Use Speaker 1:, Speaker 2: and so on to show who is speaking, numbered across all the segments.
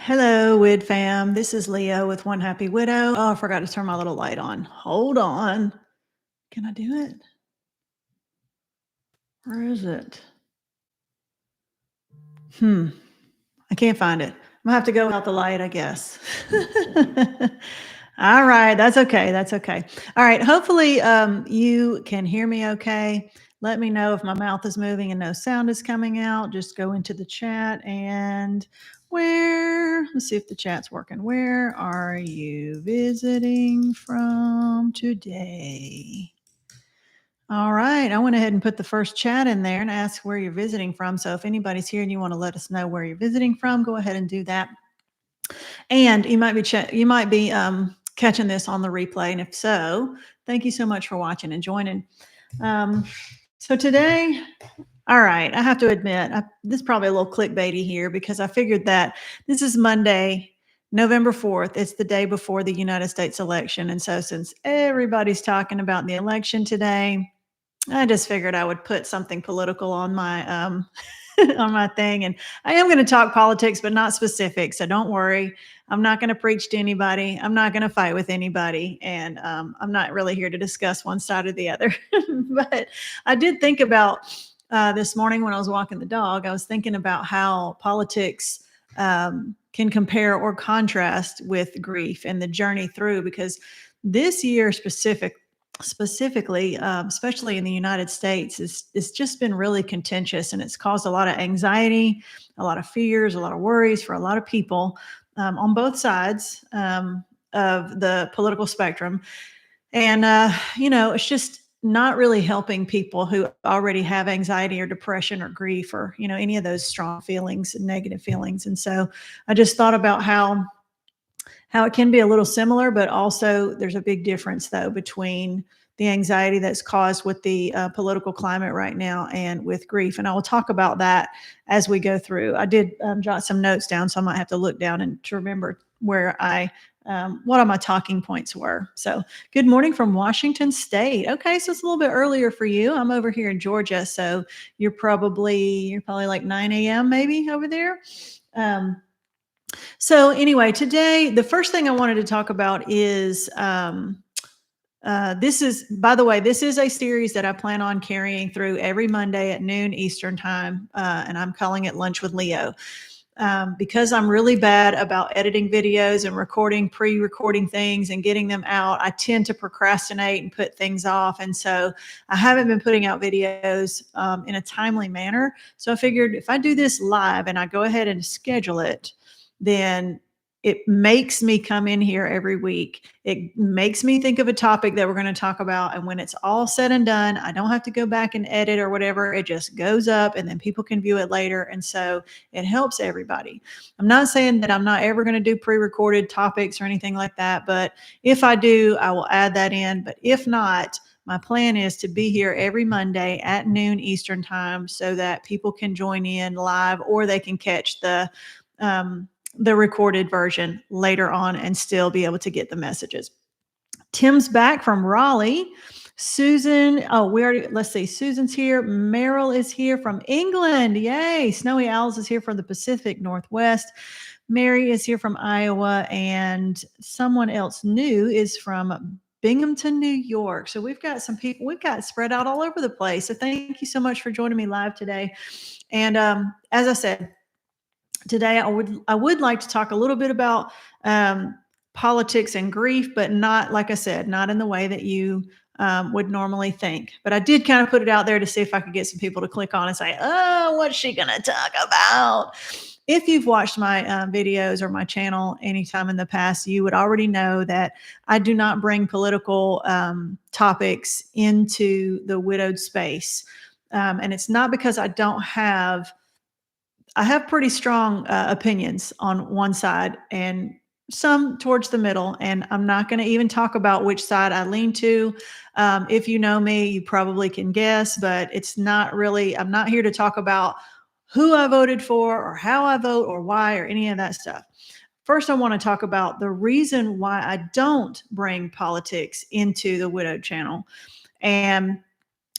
Speaker 1: Hello, Wid fam. This is Leo with One Happy Widow. Oh, I forgot to turn my little light on. Hold on. Can I do it? Where is it? I can't find it. I'm gonna have to go without the light, I guess. All right, that's okay. That's okay. All right. Hopefully, you can hear me okay. Let me know if my mouth is moving and no sound is coming out. Just go into the chat and let's see if the chat's working. Where are you visiting from today? All right. I went ahead and put the first chat in there and asked where you're visiting from. So if anybody's here and you want to let us know where you're visiting from, go ahead and do that. And you might be catching this on the replay, and if so, thank you so much for watching and joining. Um, so today, all right, I have to admit, this is probably a little clickbaity here because I figured that this is Monday, November 4th. It's the day before the United States election, and so since everybody's talking about the election today, I just figured I would put something political on my on my thing. And I am going to talk politics, but not specific. So don't worry. I'm not going to preach to anybody. I'm not going to fight with anybody. And I'm not really here to discuss one side or the other. But I did think about this morning when I was walking the dog, I was thinking about how politics can compare or contrast with grief and the journey through, because this year specifically, especially in the United States, it's just been really contentious, and it's caused a lot of anxiety, a lot of fears, a lot of worries for a lot of people on both sides of the political spectrum. And it's just not really helping people who already have anxiety or depression or grief or any of those strong feelings and negative feelings. And so I just thought about how it can be a little similar, but also there's a big difference though between the anxiety that's caused with the political climate right now and with grief. And I will talk about that as we go through. I did jot some notes down, so I might have to look down and to remember what all my talking points were. So good morning from Washington State. Okay, so it's a little bit earlier for you. I'm over here in Georgia, so you're probably like 9 a.m. maybe over there. So anyway, today the first thing I wanted to talk about is this is, by the way, this is a series that I plan on carrying through every Monday at noon Eastern time, and I'm calling it Lunch with Leo. Because I'm really bad about editing videos and pre-recording things and getting them out, I tend to procrastinate and put things off. And so I haven't been putting out videos in a timely manner. So I figured if I do this live and I go ahead and schedule it, then it makes me come in here every week. It makes me think of a topic that we're going to talk about. And when it's all said and done, I don't have to go back and edit or whatever. It just goes up and then people can view it later. And so it helps everybody. I'm not saying that I'm not ever going to do pre-recorded topics or anything like that. But if I do, I will add that in. But if not, my plan is to be here every Monday at noon Eastern time so that people can join in live, or they can catch the recorded version later on and still be able to get the messages. Tim's back from Raleigh. Susan, let's see, Susan's here. Meryl is here from England. Yay. Snowy Owls is here from the Pacific Northwest. Mary is here from Iowa, and someone else new is from Binghamton, New York. So we've got some people, we've got spread out all over the place. So thank you so much for joining me live today. And as I said, today I would like to talk a little bit about politics and grief, but not, like I said, not in the way that you would normally think. But I did kind of put it out there to see if I could get some people to click on and say, oh, what's she going to talk about? If you've watched my videos or my channel anytime in the past, you would already know that I do not bring political topics into the widowed space. And it's not because I have pretty strong opinions on one side and some towards the middle. And I'm not going to even talk about which side I lean to. If you know me, you probably can guess, but it's not really, I'm not here to talk about who I voted for or how I vote or why or any of that stuff. First, I want to talk about the reason why I don't bring politics into the Widowed channel. And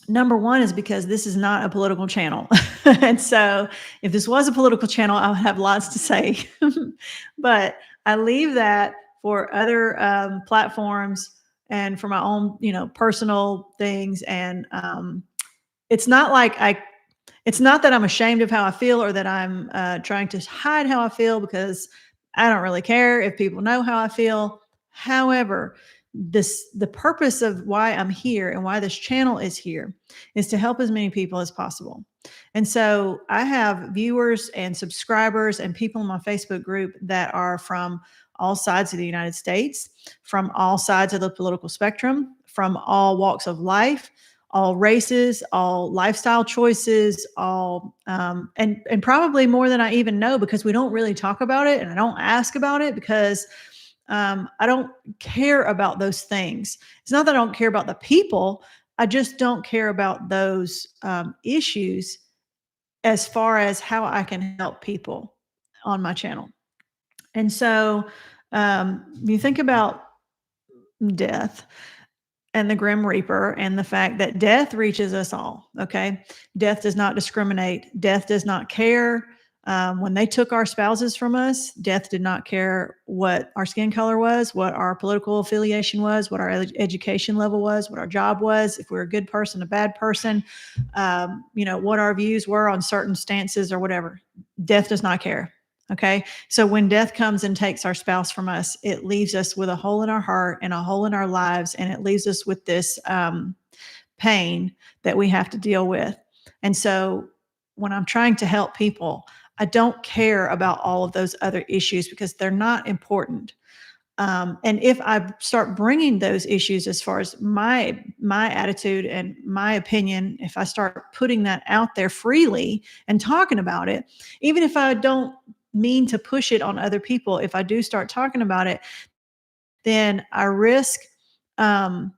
Speaker 1: Number one is because this is not a political channel. And so if this was a political channel, I would have lots to say. But I leave that for other platforms and for my own, personal things. And it's not like it's not that I'm ashamed of how I feel or that I'm trying to hide how I feel, because I don't really care if people know how I feel. However, the purpose of why I'm here and why this channel is here is to help as many people as possible. And so I have viewers and subscribers and people in my Facebook group that are from all sides of the United States, from all sides of the political spectrum, from all walks of life, all races, all lifestyle choices, all and probably more than I even know, because we don't really talk about it and I don't ask about it because I don't care about those things. It's not that I don't care about the people. I just don't care about those issues as far as how I can help people on my channel. And so you think about death and the grim reaper and the fact that death reaches us all. Okay. Death does not discriminate. Death does not care. When they took our spouses from us, death did not care what our skin color was, what our political affiliation was, what our education level was, what our job was, if we're a good person, a bad person, what our views were on certain stances or whatever. Death does not care. Okay. So when death comes and takes our spouse from us, it leaves us with a hole in our heart and a hole in our lives. And it leaves us with this pain that we have to deal with. And so when I'm trying to help people, I don't care about all of those other issues because they're not important. And if I start bringing those issues as far as my attitude and my opinion, if I start putting that out there freely and talking about it, even if I don't mean to push it on other people, if I do start talking about it, then I risk um,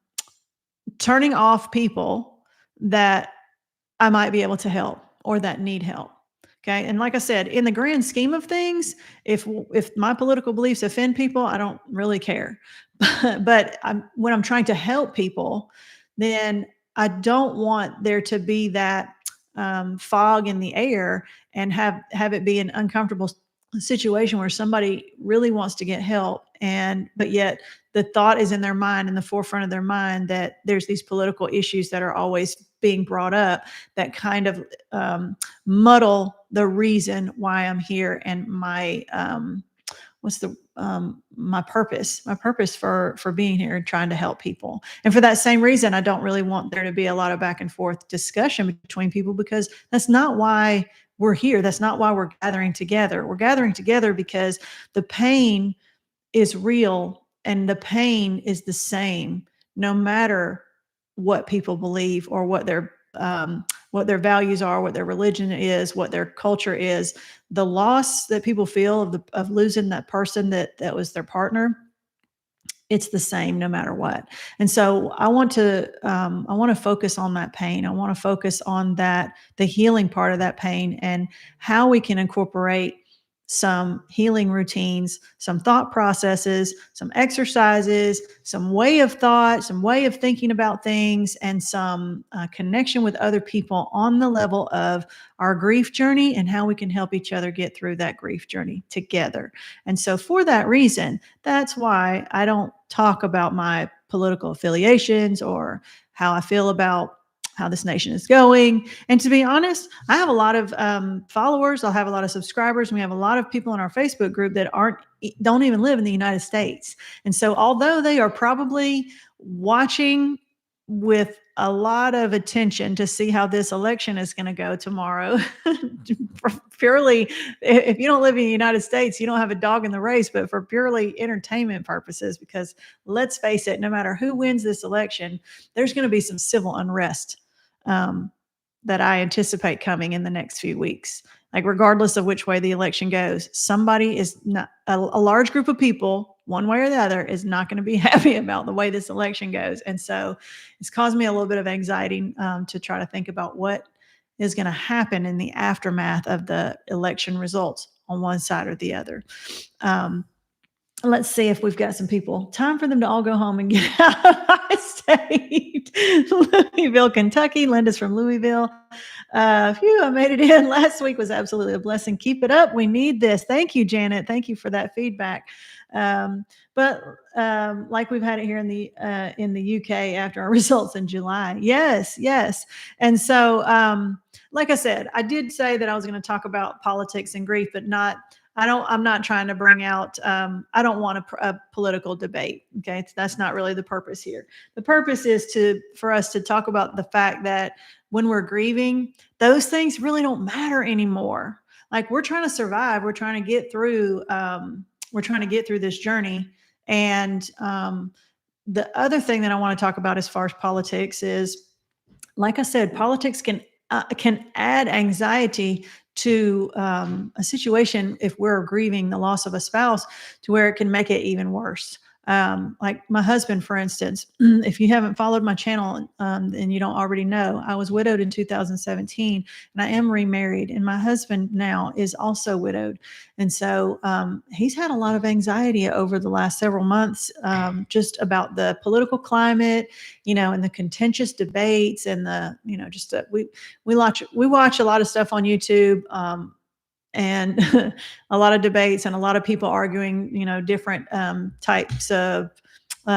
Speaker 1: turning off people that I might be able to help or that need help. Okay. And like I said, in the grand scheme of things, if my political beliefs offend people, I don't really care. But when I'm trying to help people, then I don't want there to be that fog in the air and have it be an uncomfortable situation where somebody really wants to get help, and but yet the thought is in their mind, in the forefront of their mind, that there's these political issues that are always being brought up that kind of muddle the reason why I'm here and my my purpose for being here and trying to help people. And for that same reason, I don't really want there to be a lot of back and forth discussion between people, because that's not why we're here. That's not why we're gathering together. We're gathering together because the pain is real and the pain is the same no matter what people believe or what their values are, what their religion is, what their culture is. The loss that people feel of losing that person that was their partner, it's the same no matter what. And so I want to focus on that pain. I want to focus on the healing part of that pain, and how we can incorporate some healing routines, some thought processes, some exercises, some way of thought, some way of thinking about things, and some connection with other people on the level of our grief journey and how we can help each other get through that grief journey together. And so for that reason, that's why I don't talk about my political affiliations or how I feel about how this nation is going. And to be honest, I have a lot of followers. I'll have a lot of subscribers. And we have a lot of people in our Facebook group that don't even live in the United States. And so although they are probably watching with a lot of attention to see how this election is going to go tomorrow, purely, if you don't live in the United States, you don't have a dog in the race, but for purely entertainment purposes, because let's face it, no matter who wins this election, there's going to be some civil unrest that I anticipate coming in the next few weeks. Like, regardless of which way the election goes, somebody is not, a large group of people, one way or the other, is not going to be happy about the way this election goes. And so it's caused me a little bit of anxiety to try to think about what is going to happen in the aftermath of the election results on one side or the other. Let's see if we've got some people. Time for them to all go home and get out of my state. Louisville, Kentucky. Linda's from Louisville. Phew, I made it in. Last week was absolutely a blessing. Keep it up. We need this. Thank you, Janet. Thank you for that feedback. But like we've had it here in the UK after our results in July. Yes, yes. And so, like I said, I did say that I was going to talk about politics and grief, but not. I'm not trying to bring out, I don't want a political debate. Okay. That's not really the purpose here. The purpose is for us to talk about the fact that when we're grieving, those things really don't matter anymore. Like, we're trying to survive. We're trying to get through, this journey. And, the other thing that I want to talk about as far as politics is, like I said, politics can add anxiety to a situation if we're grieving the loss of a spouse, to where it can make it even worse. Like my husband, for instance, if you haven't followed my channel and you don't already know, I was widowed in 2017 and I am remarried, and my husband now is also widowed. And so he's had a lot of anxiety over the last several months, just about the political climate, and the contentious debates, and we watch a lot of stuff on YouTube. And a lot of debates and a lot of people arguing, different types of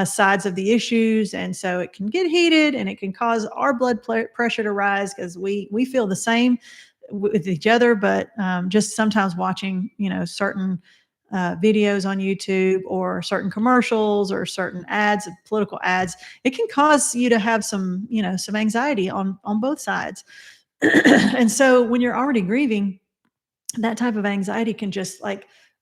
Speaker 1: sides of the issues. And so it can get heated and it can cause our blood pressure to rise, because we feel the same with each other. But just sometimes watching, certain videos on YouTube or certain commercials or certain ads, political ads, it can cause you to have some anxiety on both sides. And so when you're already grieving, that type of anxiety can just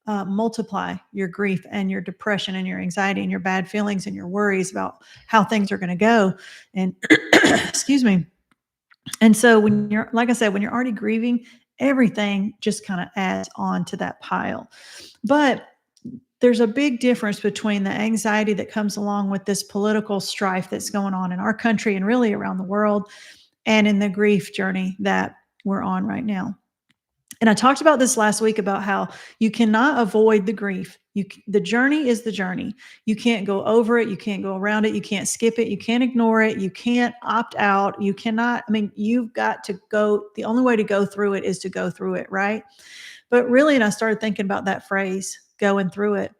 Speaker 1: multiply your grief and your depression and your anxiety and your bad feelings and your worries about how things are going to go. And excuse me. And so like I said, when you're already grieving, everything just kind of adds on to that pile. But there's a big difference between the anxiety that comes along with this political strife that's going on in our country and really around the world, and in the grief journey that we're on right now. And I talked about this last week about how you cannot avoid the grief. The journey is the journey. You can't go over it. You can't go around it. You can't skip it. You can't ignore it. You can't opt out. You cannot, you've got to go. The only way to go through it is to go through it, right? But really, and I started thinking about that phrase, going through it.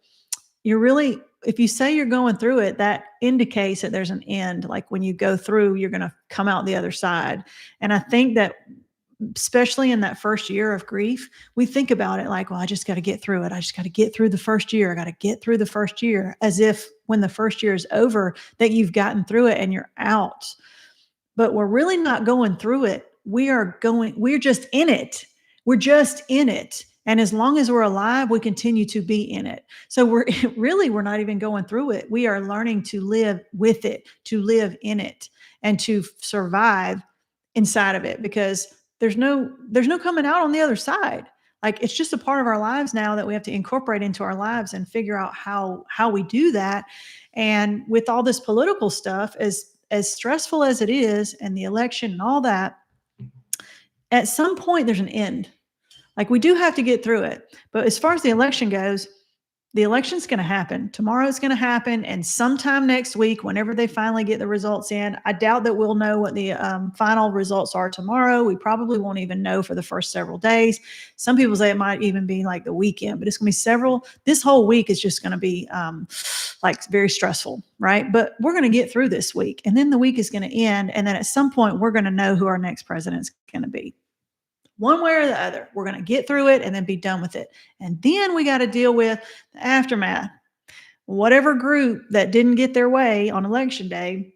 Speaker 1: If you say you're going through it, that indicates that there's an end. Like when you go through, you're going to come out the other side. And I think that, especially in that first year of grief, we think about it like, well, I just got to get through it. I just got to get through the first year. I got to get through the first year, as if when the first year is over, that you've gotten through it and you're out. But we're really not going through it. We're just in it. We're just in it. And as long as we're alive, we continue to be in it. So we're not even going through it. We are learning to live with it, to live in it, and to survive inside of it, because there's no coming out on the other side. Like, it's just a part of our lives now that we have to incorporate into our lives and figure out how we do that. And with all this political stuff, as stressful as it is, and the election and all that, at some point there's an end. Like, we do have to get through it. But as far as the election goes, the election's going to happen. Tomorrow it's going to happen. And sometime next week, whenever they finally get the results in, I doubt that we'll know what the final results are tomorrow. We probably won't even know for the first several days. Some people say it might even be like the weekend, but it's going to be this whole week is just going to be very stressful, right? But we're going to get through this week, and then the week is going to end. And then at some point, we're going to know who our next president's going to be. One way or the other, we're going to get through it and then be done with it. And then we got to deal with the aftermath. Whatever group that didn't get their way on election day,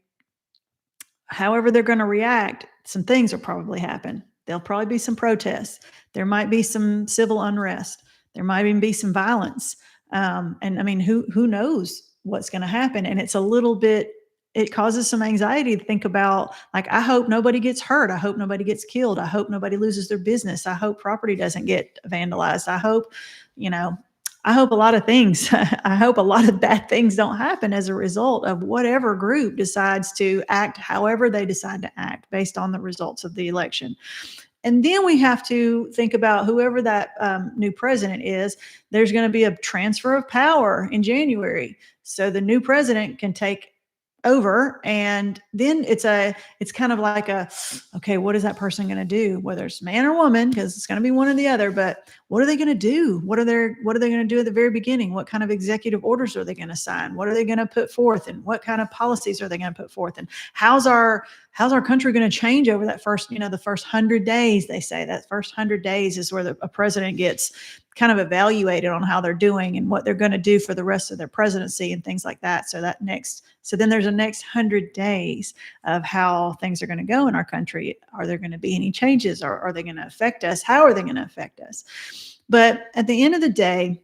Speaker 1: however they're going to react, some things will probably happen. There'll probably be some protests. There might be some civil unrest. There might even be some violence. Who knows what's going to happen? And it causes some anxiety to think about, like, I hope nobody gets hurt. I hope nobody gets killed. I hope nobody loses their business. I hope property doesn't get vandalized. I hope a lot of things. I hope a lot of bad things don't happen as a result of whatever group decides to act however they decide to act based on the results of the election. And then we have to think about whoever that new president is. There's going to be a transfer of power in January, so the new president can take over, and then it's kind of like okay, what is that person going to do, whether it's man or woman, because it's going to be one or the other. But what are they going to do? What are they going to do at the very beginning? What kind of executive orders are they going to sign? What are they going to put forth, and what kind of policies are they going to put forth? And how's our country going to change over that first, the first 100 days? They say that first 100 days is where a president gets kind of evaluated on how they're doing and what they're going to do for the rest of their presidency and things like that. So then there's a next 100 days of how things are going to go in our country. Are there going to be any changes, or are they going to affect us? How are they going to affect us? But at the end of the day,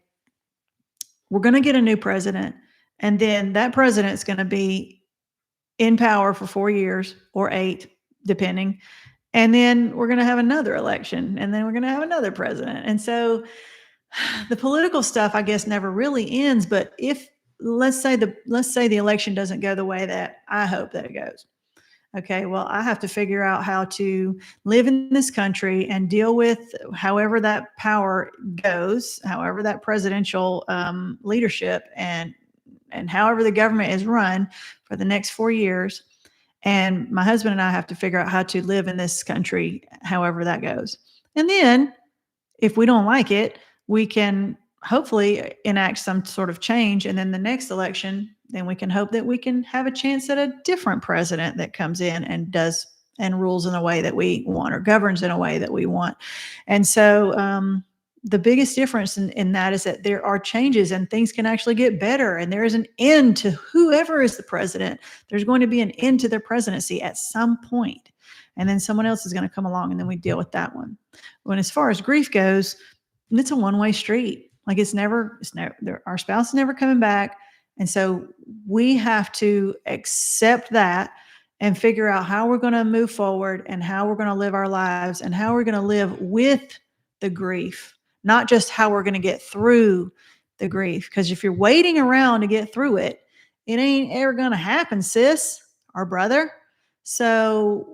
Speaker 1: we're going to get a new president, and then that president is going to be in power for 4 years or 8, depending. And then we're going to have another election, and then we're going to have another president. And so the political stuff, I guess, never really ends. But if let's say the election doesn't go the way that I hope that it goes, okay, well, I have to figure out how to live in this country and deal with however that power goes, however that presidential leadership and however the government is run for the next 4 years. And my husband and I have to figure out how to live in this country, however that goes. And then if we don't like it, we can hopefully enact some sort of change. And then the next election, then we can hope that we can have a chance at a different president that comes in and does and rules in a way that we want, or governs in a way that we want. And so the biggest difference in that is that there are changes and things can actually get better. And there is an end to whoever is the president. There's going to be an end to their presidency at some point. And then someone else is going to come along, and then we deal with that one. When as far as grief goes, it's a one-way street. Like our spouse is never coming back. And so we have to accept that and figure out how we're going to move forward and how we're going to live our lives and how we're going to live with the grief, not just how we're going to get through the grief. Because if you're waiting around to get through it, it ain't ever going to happen, sis or brother. So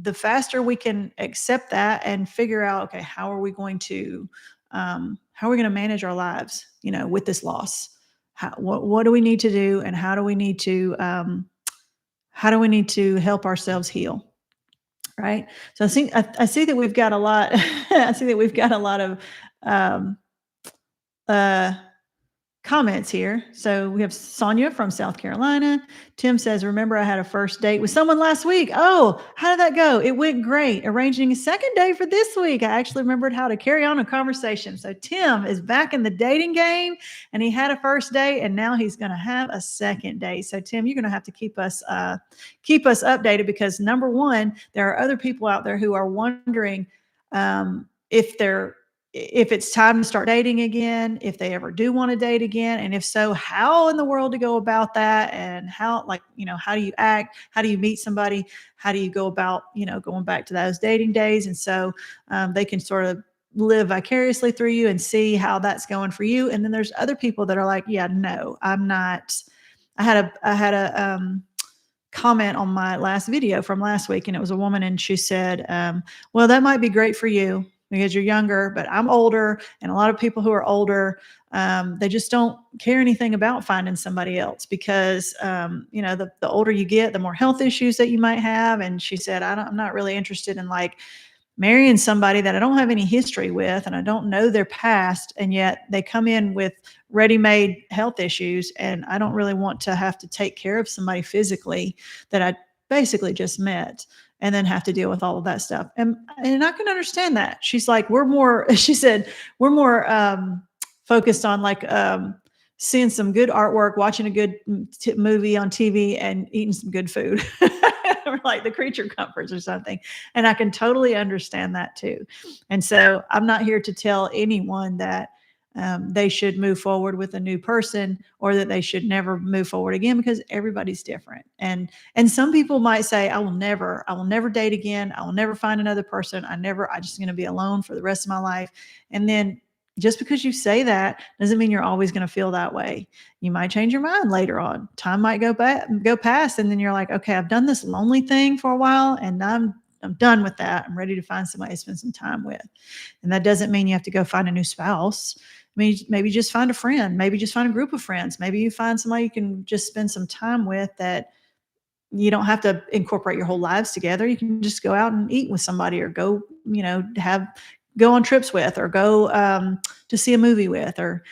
Speaker 1: the faster we can accept that and figure out, okay, how are we going to manage our lives, with this loss? What do we need to do, and how do we need to help ourselves heal? Right. So I see that we've got a lot. I see that we've got a lot of comments here. So we have Sonia from South Carolina. Tim says, remember I had a first date with someone last week. Oh, how did that go? It went great. Arranging a second date for this week. I actually remembered how to carry on a conversation. So Tim is back in the dating game, and he had a first date, and now he's going to have a second date. So Tim, you're going to have to keep us updated, because number one, there are other people out there who are wondering if it's time to start dating again, if they ever do want to date again. And if so, how in the world to go about that, and how do you act? How do you meet somebody? How do you go about, going back to those dating days? And so they can sort of live vicariously through you and see how that's going for you. And then there's other people that are like, yeah, no, I'm not. I had a comment on my last video from last week, and it was a woman, and she said, well, that might be great for you because you're younger, but I'm older, and a lot of people who are older, they just don't care anything about finding somebody else, because the older you get, the more health issues that you might have. And she said, I'm not really interested in like marrying somebody that I don't have any history with, and I don't know their past, and yet they come in with ready-made health issues, and I don't really want to have to take care of somebody physically that I basically just met, and then have to deal with all of that stuff. And I can understand that. She's like, she said, we're more focused on like seeing some good artwork, watching a good movie on TV, and eating some good food. Or like the creature comforts or something. And I can totally understand that too. And so I'm not here to tell anyone that they should move forward with a new person, or that they should never move forward again, because everybody's different. And some people might say, I will never date again. I will never find another person. I'm just going to be alone for the rest of my life. And then just because you say that doesn't mean you're always going to feel that way. You might change your mind later on. Time might go past, and then you're like, okay, I've done this lonely thing for a while, and I'm I'm done with that. I'm ready to find somebody to spend some time with. And that doesn't mean you have to go find a new spouse. I mean, maybe just find a friend, maybe just find a group of friends. Maybe you find somebody you can just spend some time with that you don't have to incorporate your whole lives together. You can just go out and eat with somebody or go, go on trips with, or go to see a movie with, or,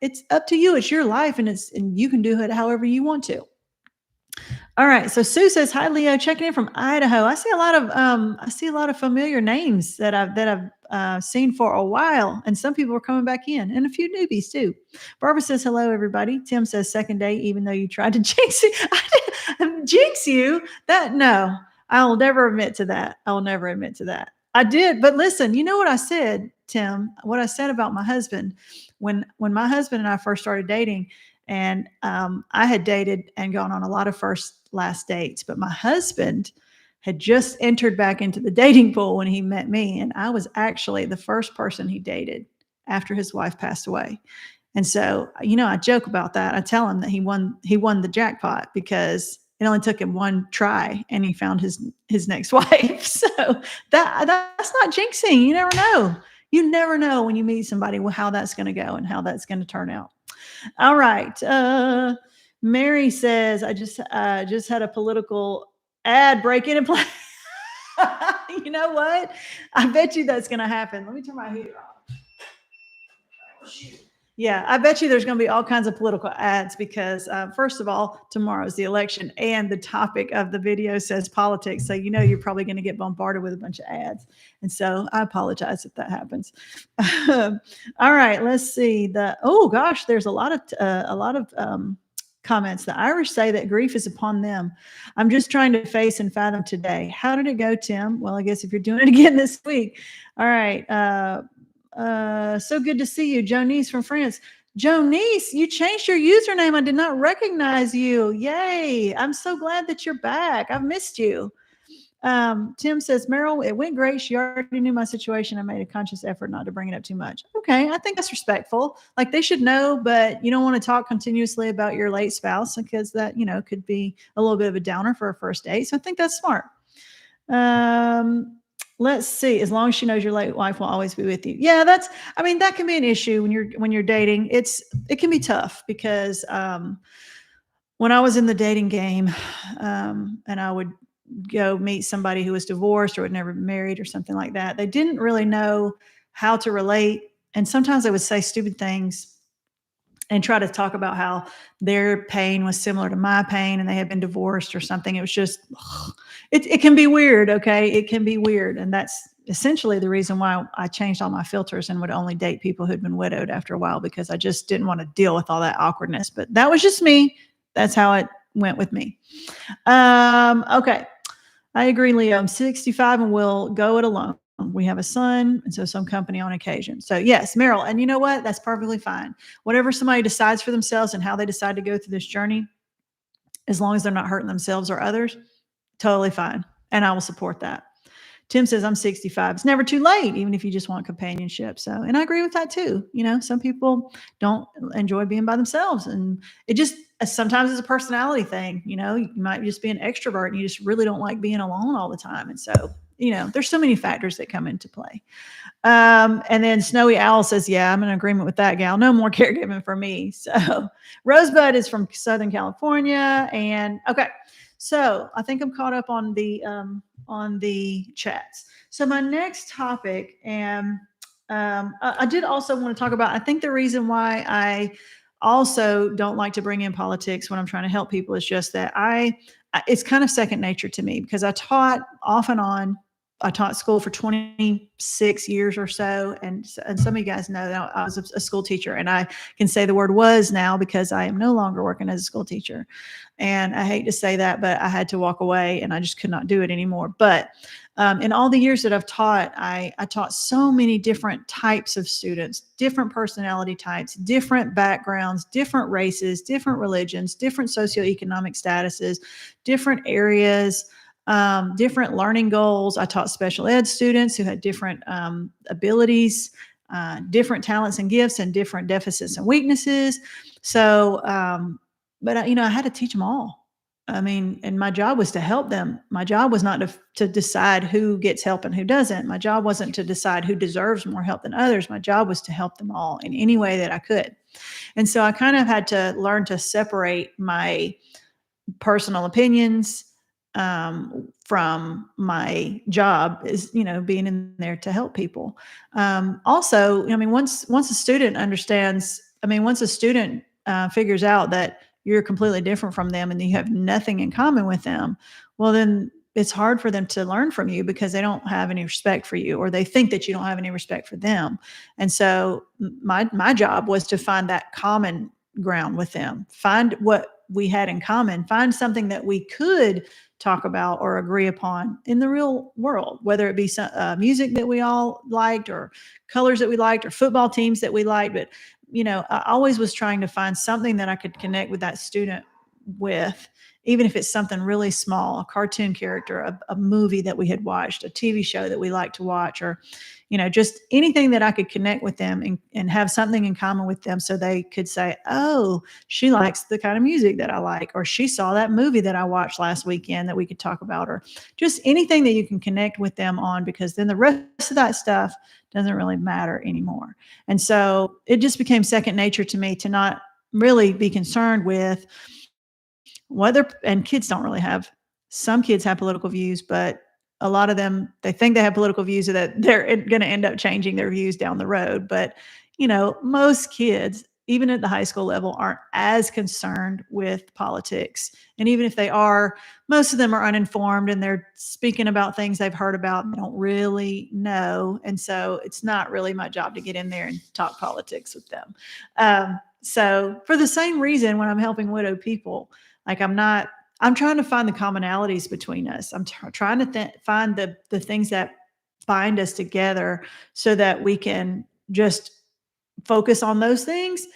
Speaker 1: it's up to you. It's your life, and you can do it however you want to. All right. So Sue says, "Hi, Leo. Checking in from Idaho. I see a lot of familiar names that I've seen for a while, and some people are coming back in, and a few newbies too." Barbara says, "Hello, everybody." Tim says, "Second day, even though you tried to jinx it." Jinx you? That no, I'll never admit to that. I'll never admit to that. I did, but listen, you know what I said, Tim? What I said about my husband when my husband and I first started dating. And I had dated and gone on a lot of first, last dates, but my husband had just entered back into the dating pool when he met me. And I was actually the first person he dated after his wife passed away. And so, I joke about that. I tell him that he won the jackpot because it only took him one try and he found his next wife. So that's not jinxing. You never know. You never know when you meet somebody how that's going to go and how that's going to turn out. All right. Mary says, "I just had a political ad break in and play." You know what? I bet you that's going to happen. Let me turn my heater off. Oh, shoot. Yeah, I bet you there's going to be all kinds of political ads because, first of all, tomorrow's the election and the topic of the video says politics. So, you're probably going to get bombarded with a bunch of ads. And so I apologize if that happens. All right, let's see. Oh gosh, there's a lot of comments. The Irish say that grief is upon them. I'm just trying to face and fathom today. How did it go, Tim? Well, I guess if you're doing it again this week. All right. So good to see you, Jonice from France. Jonice, you changed your username. I did not recognize you. Yay. I'm so glad that you're back. I've missed you. Tim says, "Meryl, it went great. She already knew my situation. I made a conscious effort not to bring it up too much." Okay. I think that's respectful. Like they should know, but you don't want to talk continuously about your late spouse because that, could be a little bit of a downer for a first date. So I think that's smart. Let's see. As long as she knows your late wife will always be with you. Yeah, that can be an issue when you're dating. It can be tough because when I was in the dating game, and I would go meet somebody who was divorced or had never been married or something like that, they didn't really know how to relate, and sometimes they would say stupid things and try to talk about how their pain was similar to my pain and they had been divorced or something. It was just, it can be weird. Okay. It can be weird. And that's essentially the reason why I changed all my filters and would only date people who'd been widowed after a while, because I just didn't want to deal with all that awkwardness. But that was just me. That's how it went with me. Okay. I agree, Leo. I'm 65 and will go it alone. We have a son, and so some company on occasion. So yes, Meryl, and you know what? That's perfectly fine. Whatever somebody decides for themselves and how they decide to go through this journey, as long as they're not hurting themselves or others, totally fine. And I will support that. Tim says, "I'm 65. It's never too late, even if you just want companionship." So, and I agree with that too. Some people don't enjoy being by themselves, and it just sometimes it's a personality thing. You might just be an extrovert and you just really don't like being alone all the time. And so, there's so many factors that come into play. And then Snowy Owl says, "Yeah, I'm in agreement with that, gal. No more caregiving for me." So Rosebud is from Southern California. And okay. So I think I'm caught up on the chats. So my next topic, and I did also want to talk about, I think the reason why I also don't like to bring in politics when I'm trying to help people is just that it's kind of second nature to me, because I taught off and on. I taught school for 26 years or so. And some of you guys know that I was a school teacher, and I can say the word "was" now because I am no longer working as a school teacher. And I hate to say that, but I had to walk away and I just could not do it anymore. But in all the years that I've taught, I taught so many different types of students, different personality types, different backgrounds, different races, different religions, different socioeconomic statuses, different areas, different learning goals. I taught special ed students who had different abilities, different talents and gifts, and different deficits and weaknesses. So, but I had to teach them all. I mean, and my job was to help them. My job was not to decide who gets help and who doesn't. My job wasn't to decide who deserves more help than others. My job was to help them all in any way that I could. And so I kind of had to learn to separate my personal opinions from my job is, being in there to help people. Also, I mean, once a student understands, I mean, once a student figures out that you're completely different from them and you have nothing in common with them, well, then it's hard for them to learn from you because they don't have any respect for you, or they think that you don't have any respect for them. And so my job was to find that common ground with them, find what we had in common, find something that we could talk about or agree upon in the real world, whether it be some, music that we all liked, or colors that we liked, or football teams that we liked. But, I always was trying to find something that I could connect with that student with, even if it's something really small, a cartoon character, a movie that we had watched, a TV show that we like to watch, or, just anything that I could connect with them and have something in common with them, so they could say, oh, she likes the kind of music that I like, or she saw that movie that I watched last weekend that we could talk about, or just anything that you can connect with them on, because then the rest of that stuff doesn't really matter anymore. And so it just became second nature to me to not really be concerned with whether, and kids don't really have, some kids have political views, but a lot of them, they think they have political views, so that they're going to end up changing their views down the road. But, most kids, even at the high school level, aren't as concerned with politics. And even if they are, most of them are uninformed and they're speaking about things they've heard about and don't really know. And so it's not really my job to get in there and talk politics with them. So for the same reason, when I'm helping widowed people, like I'm trying to find the commonalities between us. I'm trying to find the things that bind us together, so that we can just focus on those things.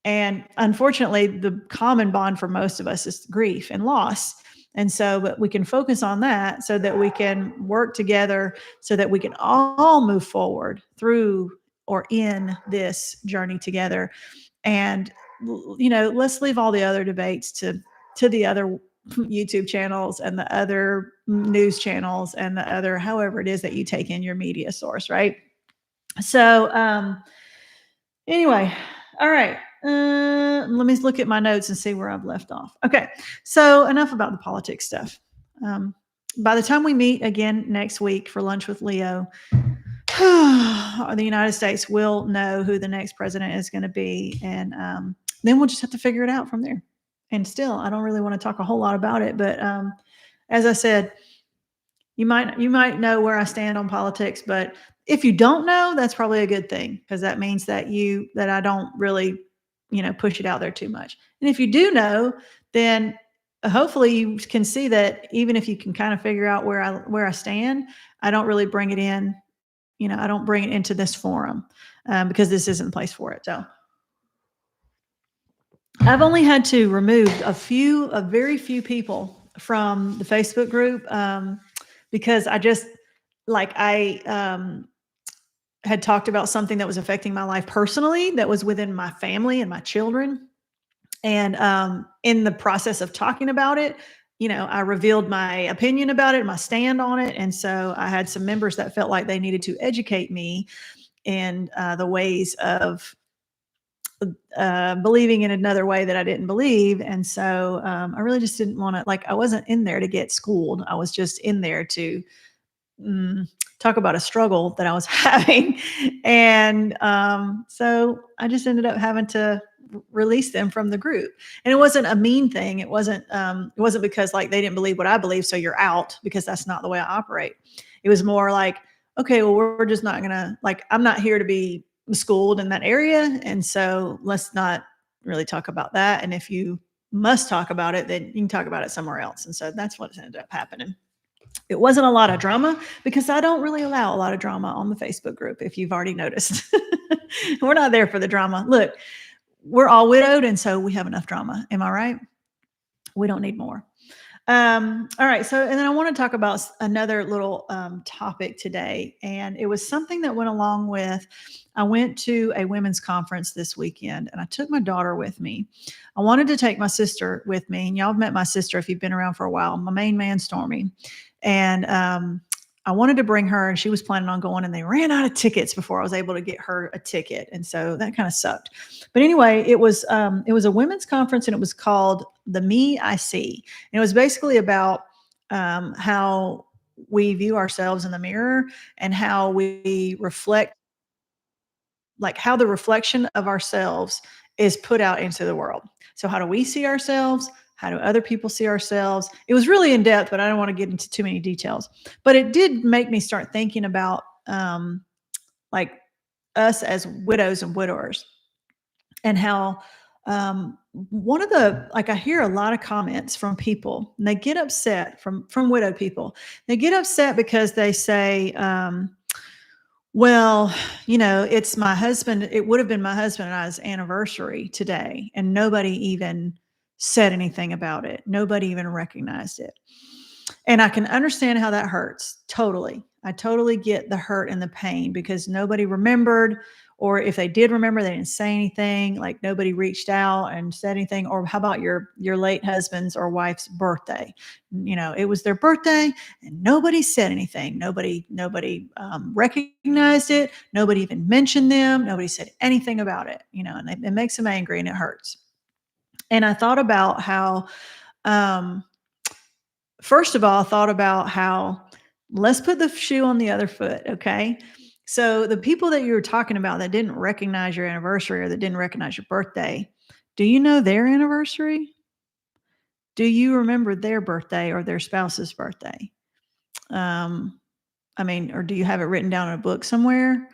Speaker 1: And unfortunately, the common bond for most of us is grief and loss. And so, but we can focus on that so that we can work together, so that we can all move forward through or in this journey together. And, let's leave all the other debates to the other YouTube channels and the other news channels and the other, however it is that you take in your media source, right? So, anyway, all right. Let me look at my notes and see where I've left off. Okay, so enough about the politics stuff. By the time we meet again next week for lunch with Leo, the United States will know who the next president is going to be, and then we'll just have to figure it out from there. And still, I don't really want to talk a whole lot about it, but as I said, you might know where I stand on politics, but if you don't know, that's probably a good thing, because that means that I don't really, push it out there too much. And if you do know, then hopefully you can see that even if you can kind of figure out where I stand, I don't really bring it in. I don't bring it into this forum because this isn't the place for it. So I've only had to remove a very few people from the Facebook group because I had talked about something that was affecting my life personally, that was within my family and my children. And in the process of talking about it, I revealed my opinion about it, my stand on it. And so I had some members that felt like they needed to educate me in the ways of believing in another way that I didn't believe. And so I really just didn't want to, I wasn't in there to get schooled. I was just in there to talk about a struggle that I was having. And so I just ended up having to release them from the group. And it wasn't a mean thing. It wasn't because they didn't believe what I believe, so you're out, because that's not the way I operate. It was more like, okay, well, we're just not gonna, I'm not here to be schooled in that area. And so let's not really talk about that. And if you must talk about it, then you can talk about it somewhere else. And so that's what ended up happening. It wasn't a lot of drama, because I don't really allow a lot of drama on the Facebook group, if you've already noticed. We're not there for the drama. Look, we're all widowed, and so we have enough drama. Am I right? We don't need more. All right. So, and then I want to talk about another little topic today. And it was something that went along with, I went to a women's conference this weekend and I took my daughter with me. I wanted to take my sister with me. And y'all have met my sister if you've been around for a while, my main man, Stormy. And I wanted to bring her, and she was planning on going, and they ran out of tickets before I was able to get her a ticket. And so that kind of sucked. But anyway, it was a women's conference and it was called The Me I See. And it was basically about how we view ourselves in the mirror and how we reflect, like how the reflection of ourselves is put out into the world. So, how do we see ourselves? How do other people see ourselves? It was really in depth, but I don't want to get into too many details. But it did make me start thinking about like us as widows and widowers, and how one of the, like, I hear a lot of comments from people and they get upset from widowed people. They get upset because they say, well, it's my husband, it would have been my husband and I's anniversary today and nobody even said anything about it, nobody even recognized it. And I can understand how that hurts. Totally. I totally get the hurt and the pain because nobody remembered, or if they did remember, they didn't say anything, like nobody reached out and said anything. Or how about your late husband's or wife's birthday? It was their birthday and nobody said anything. Nobody recognized it. Nobody even mentioned them. Nobody said anything about it, and it makes them angry and it hurts. And I thought about how, um, first of all, I thought about how, let's put the shoe on the other foot, okay? So the people that you were talking about that didn't recognize your anniversary or that didn't recognize your birthday, do you know their anniversary? Do you remember their birthday or their spouse's birthday? Um, I mean, or do you have it written down in a book somewhere?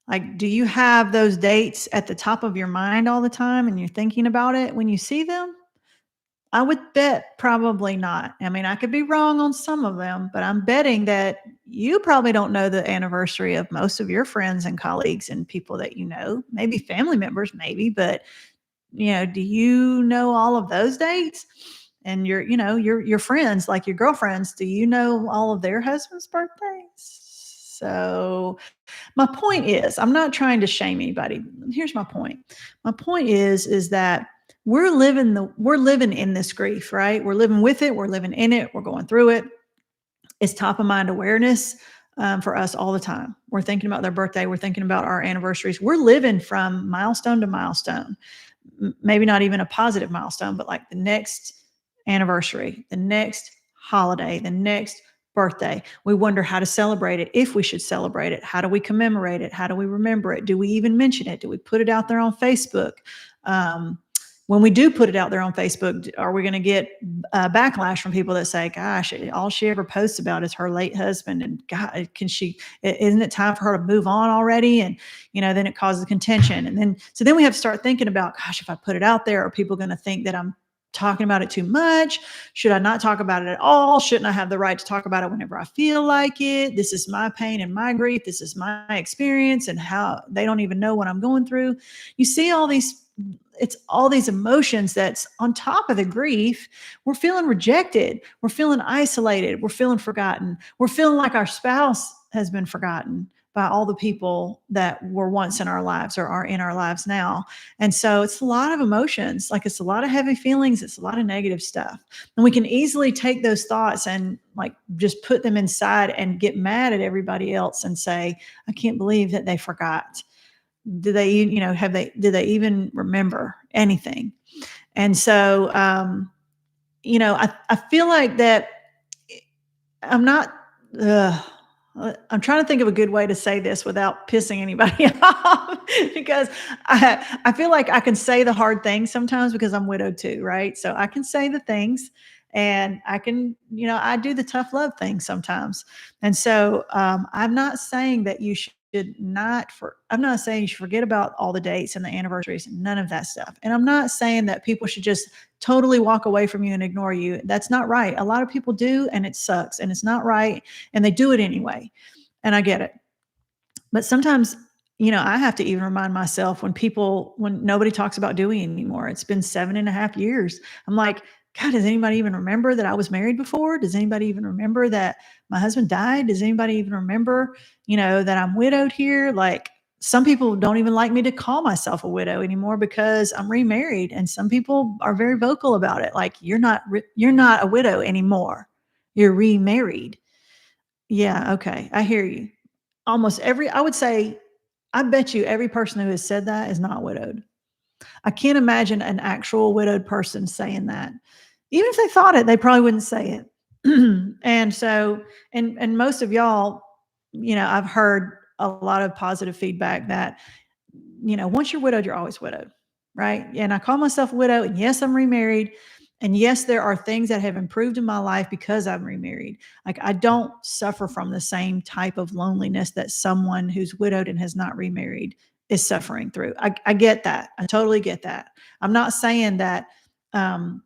Speaker 1: Like, do you have those dates at the top of your mind all the time and you're thinking about it when you see them? I would bet probably not. I mean, I could be wrong on some of them, but I'm betting that you probably don't know the anniversary of most of your friends and colleagues and people that you know, maybe family members, maybe, but do you know all of those dates? And your friends, like your girlfriends, do you know all of their husbands' birthdays? So my point is, I'm not trying to shame anybody. Here's my point. My point is that we're living in this grief, right? We're living with it. We're living in it. We're going through it. It's top of mind awareness for us all the time. We're thinking about their birthday. We're thinking about our anniversaries. We're living from milestone to milestone. Maybe not even a positive milestone, but like the next anniversary, the next holiday, the next birthday. We wonder how to celebrate it, if we should celebrate it. How do we commemorate it? How do we remember it? Do we even mention it? Do we put it out there on Facebook? When we do put it out there on Facebook, are we going to get backlash from people that say, gosh, all she ever posts about is her late husband, and God, isn't it time for her to move on already? And, then it causes contention. And then we have to start thinking about, gosh, if I put it out there, are people going to think that I'm talking about it too much? Should I not talk about it at all? Shouldn't I have the right to talk about it whenever I feel like it? This is my pain and my grief. This is my experience, and how they don't even know what I'm going through. You see it's all these emotions that's on top of the grief. We're feeling rejected. We're feeling isolated. We're feeling forgotten. We're feeling like our spouse has been forgotten by all the people that were once in our lives or are in our lives now. And so it's a lot of emotions. Like, it's a lot of heavy feelings. It's a lot of negative stuff. And we can easily take those thoughts and like just put them inside and get mad at everybody else and say, I can't believe that they forgot. Do they, did they even remember anything? And so, I feel like that I'm not, I'm trying to think of a good way to say this without pissing anybody off, because I feel like I can say the hard things sometimes because I'm widowed too, right? So I can say the things, and I can, I do the tough love thing sometimes. And so I'm not saying that you should I'm not saying you should forget about all the dates and the anniversaries and none of that stuff. And I'm not saying that people should just totally walk away from you and ignore you. That's not right. A lot of people do, and it sucks, and it's not right, and they do it anyway. And I get it. But sometimes, I have to even remind myself when nobody talks about Dewey anymore. It's been 7.5 years. I'm like, God, does anybody even remember that I was married before? Does anybody even remember that my husband died? Does anybody even remember, that I'm widowed here? Like, some people don't even like me to call myself a widow anymore because I'm remarried, and some people are very vocal about it. Like, you're not a widow anymore. You're remarried. Yeah, okay. I hear you. I would say, I bet you every person who has said that is not widowed. I can't imagine an actual widowed person saying that. Even if they thought it, they probably wouldn't say it. And so, and most of y'all, I've heard a lot of positive feedback that, once you're widowed, you're always widowed, right? And I call myself a widow, and yes, I'm remarried. And yes, there are things that have improved in my life because I'm remarried. Like, I don't suffer from the same type of loneliness that someone who's widowed and has not remarried is suffering through. I get that. I totally get that. I'm not saying that um,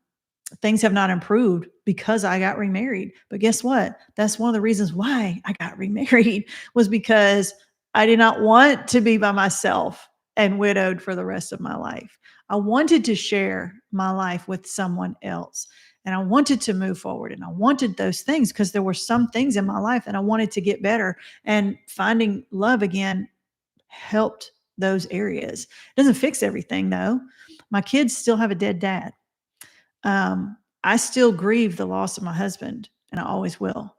Speaker 1: things have not improved because I got remarried. But guess what? That's one of the reasons why I got remarried, was because I did not want to be by myself and widowed for the rest of my life. I wanted to share my life with someone else. And I wanted to move forward, and I wanted those things because there were some things in my life that I wanted to get better, and finding love again helped those areas. It doesn't fix everything though. My kids still have a dead dad. I still grieve the loss of my husband, and I always will.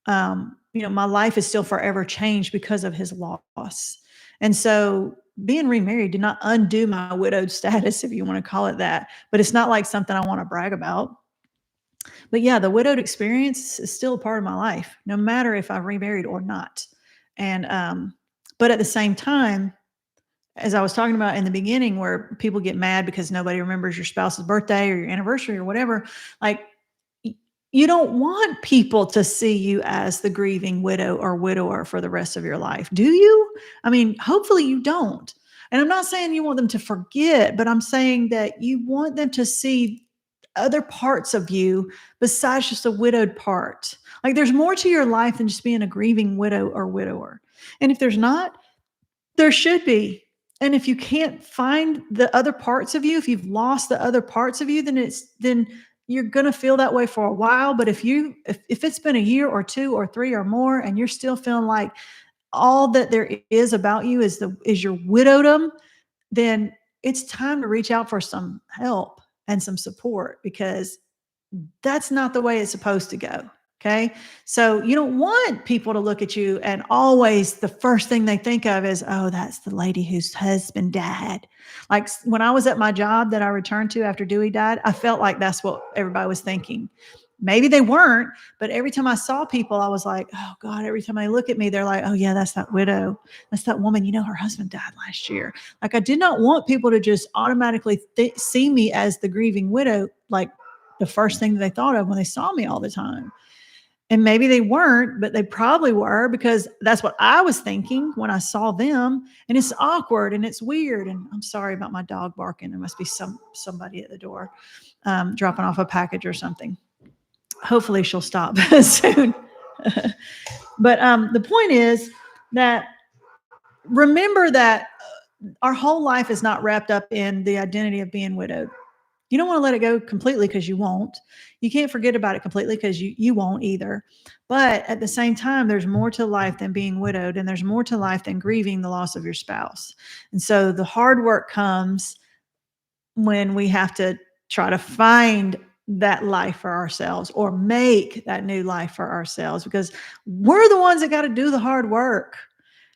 Speaker 1: My life is still forever changed because of his loss. And so being remarried did not undo my widowed status, if you want to call it that, but it's not like something I want to brag about. But yeah, the widowed experience is still a part of my life, no matter if I've remarried or not. And, but at the same time, as I was talking about in the beginning, where people get mad because nobody remembers your spouse's birthday or your anniversary or whatever, like, you don't want people to see you as the grieving widow or widower for the rest of your life, do you? I mean, hopefully you don't. And I'm not saying you want them to forget, but I'm saying that you want them to see other parts of you besides just a widowed part. Like, there's more to your life than just being a grieving widow or widower. And if there's not, there should be. And if you can't find the other parts of you, if you've lost the other parts of you, then you're going to feel that way for a while. But if it's been a year or two or three or more, and you're still feeling like all that there is about you is your widowdom, then it's time to reach out for some help and some support, because that's not the way it's supposed to go. Okay. So you don't want people to look at you and always the first thing they think of is, oh, that's the lady whose husband died. Like, when I was at my job that I returned to after Dewey died, I felt like that's what everybody was thinking. Maybe they weren't, but every time I saw people, I was like, oh God, every time they look at me, they're like, oh yeah, that's that widow. That's that woman, her husband died last year. Like, I did not want people to just automatically see me as the grieving widow, like the first thing that they thought of when they saw me all the time. And maybe they weren't, but they probably were, because that's what I was thinking when I saw them. And it's awkward and it's weird. And I'm sorry about my dog barking. There must be somebody at the door dropping off a package or something. Hopefully she'll stop soon. But the point is that, remember that our whole life is not wrapped up in the identity of being widowed. You don't want to let it go completely, because you won't. You can't forget about it completely, because you won't either. But at the same time, there's more to life than being widowed, and there's more to life than grieving the loss of your spouse. And so the hard work comes when we have to try to find that life for ourselves, or make that new life for ourselves, because we're the ones that got to do the hard work,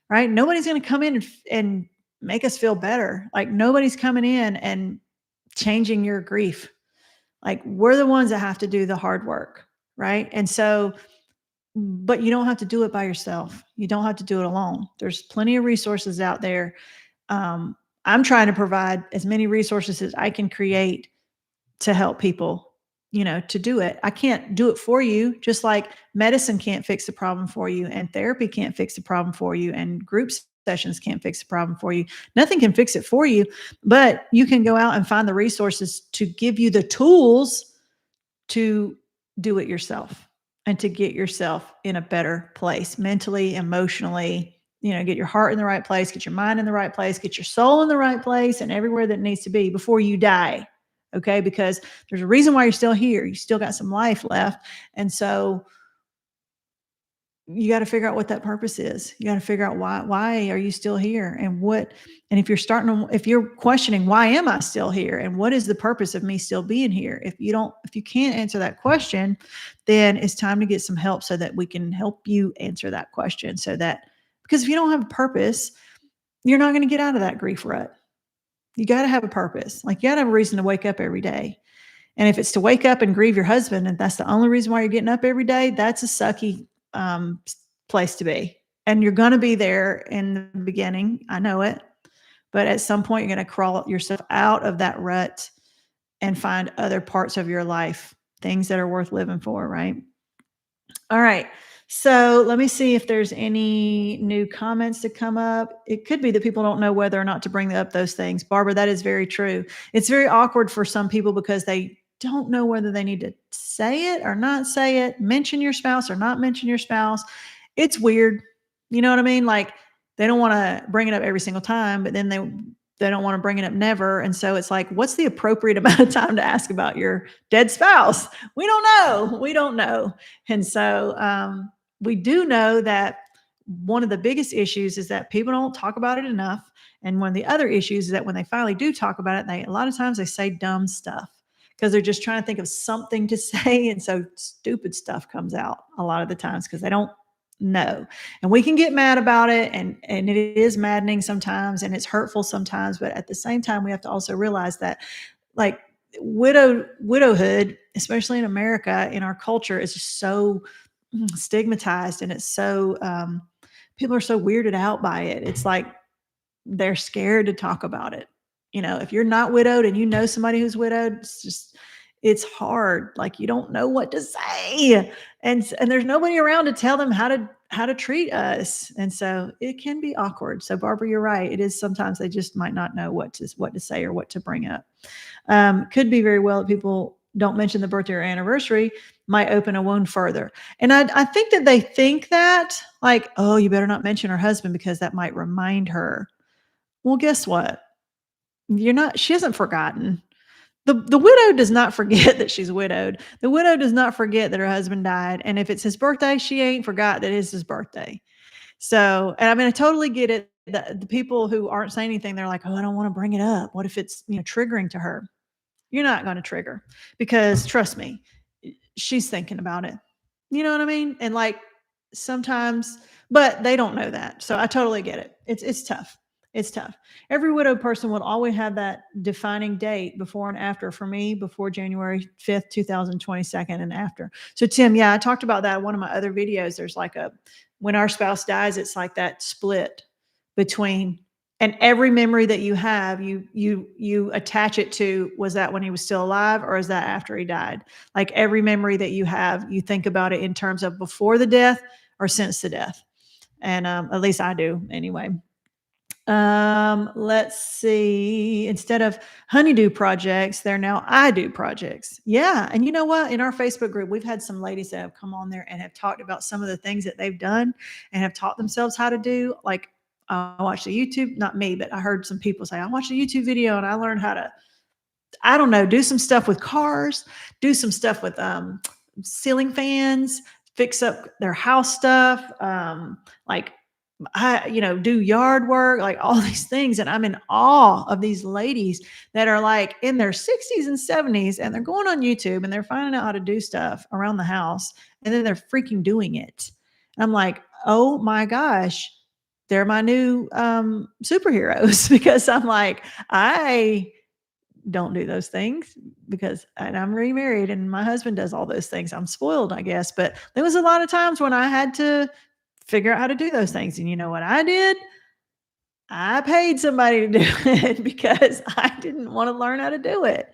Speaker 1: right? Nobody's going to come in and make us feel better. Like, nobody's coming in and changing your grief. Like, we're the ones that have to do the hard work, right? And so, but you don't have to do it by yourself. You don't have to do it alone. There's plenty of resources out there. I'm trying to provide as many resources as I can create to help people, to do it. I can't do it for you, just like medicine can't fix the problem for you, and therapy can't fix the problem for you, and group sessions can't fix the problem for you. Nothing can fix it for you, but you can go out and find the resources to give you the tools to do it yourself, and to get yourself in a better place mentally, emotionally, get your heart in the right place, get your mind in the right place, get your soul in the right place, and everywhere that needs to be before you die. Okay. Because there's a reason why you're still here. You still got some life left. And so you got to figure out what that purpose is. You got to figure out why are you still here, and what, and if you're questioning, why am I still here? And what is the purpose of me still being here? If you can't answer that question, then it's time to get some help so that we can help you answer that question, because if you don't have a purpose, you're not going to get out of that grief rut. You got to have a purpose. Like, you got to have a reason to wake up every day. And if it's to wake up and grieve your husband, and that's the only reason why you're getting up every day, that's a sucky um, place to be. And you're going to be there in the beginning. I know it. But at some point, you're going to crawl yourself out of that rut and find other parts of your life, things that are worth living for, right? All right. So let me see if there's any new comments to come up. It could be that people don't know whether or not to bring up those things. Barbara, that is very true. It's very awkward for some people because they don't know whether they need to say it or not say it, mention your spouse or not mention your spouse. It's weird. You know what I mean? Like, they don't want to bring it up every single time, but then they don't want to bring it up never. And so it's like, what's the appropriate amount of time to ask about your dead spouse? We don't know. We don't know. And so we do know that one of the biggest issues is that people don't talk about it enough. And one of the other issues is that when they finally do talk about it, a lot of times they say dumb stuff because they're just trying to think of something to say. And so stupid stuff comes out a lot of the times because they don't know. And we can get mad about it. And it is maddening sometimes, and it's hurtful sometimes. But at the same time, we have to also realize that, like, widowhood, especially in America, in our culture, is just so stigmatized, and it's so people are so weirded out by it. It's like they're scared to talk about it. If you're not widowed and you know somebody who's widowed, it's hard. Like, you don't know what to say, and there's nobody around to tell them how to treat us, and so it can be awkward. So Barbara, you're right. It is sometimes they just might not know what to say or what to bring up. Could be very well that people don't mention the birthday or anniversary might open a wound further. And I think that they think that, like, oh, you better not mention her husband because that might remind her. Well, guess what? She hasn't forgotten. The widow does not forget that she's widowed. The widow does not forget that her husband died. And if it's his birthday, she ain't forgot that it's his birthday. So, and I mean, I totally get it. The people who aren't saying anything, they're like, oh, I don't want to bring it up. What if it's, triggering to her? You're not going to trigger, because trust me, she's thinking about it. You know what I mean? And like, sometimes, but they don't know that. So I totally get it. It's tough. It's tough. Every widowed person will always have that defining date before and after. For me, before January 5th, 2022, and after. So Tim, yeah, I talked about that in one of my other videos. There's like when our spouse dies, it's like that split between, and every memory that you have, you attach it to, was that when he was still alive, or is that after he died? Like, every memory that you have, you think about it in terms of before the death or since the death. And at least I do anyway. Let's see. Instead of honeydew projects, they're now I do projects. Yeah. And you know what? In our Facebook group, we've had some ladies that have come on there and have talked about some of the things that they've done and have taught themselves how to do. Like, I watched the YouTube, not me, but I heard some people say, I watched a YouTube video and I learned how to, I don't know, do some stuff with cars, do some stuff with ceiling fans, fix up their house stuff, like, do yard work, like all these things. And I'm in awe of these ladies that are like in their 60s and 70s, and they're going on YouTube and they're finding out how to do stuff around the house, and then they're freaking doing it. And I'm like, oh my gosh, they're my new superheroes, because I'm like, I don't do those things and I'm remarried and my husband does all those things. I'm spoiled, I guess. But there was a lot of times when I had to figure out how to do those things. And you know what I did? I paid somebody to do it because I didn't want to learn how to do it.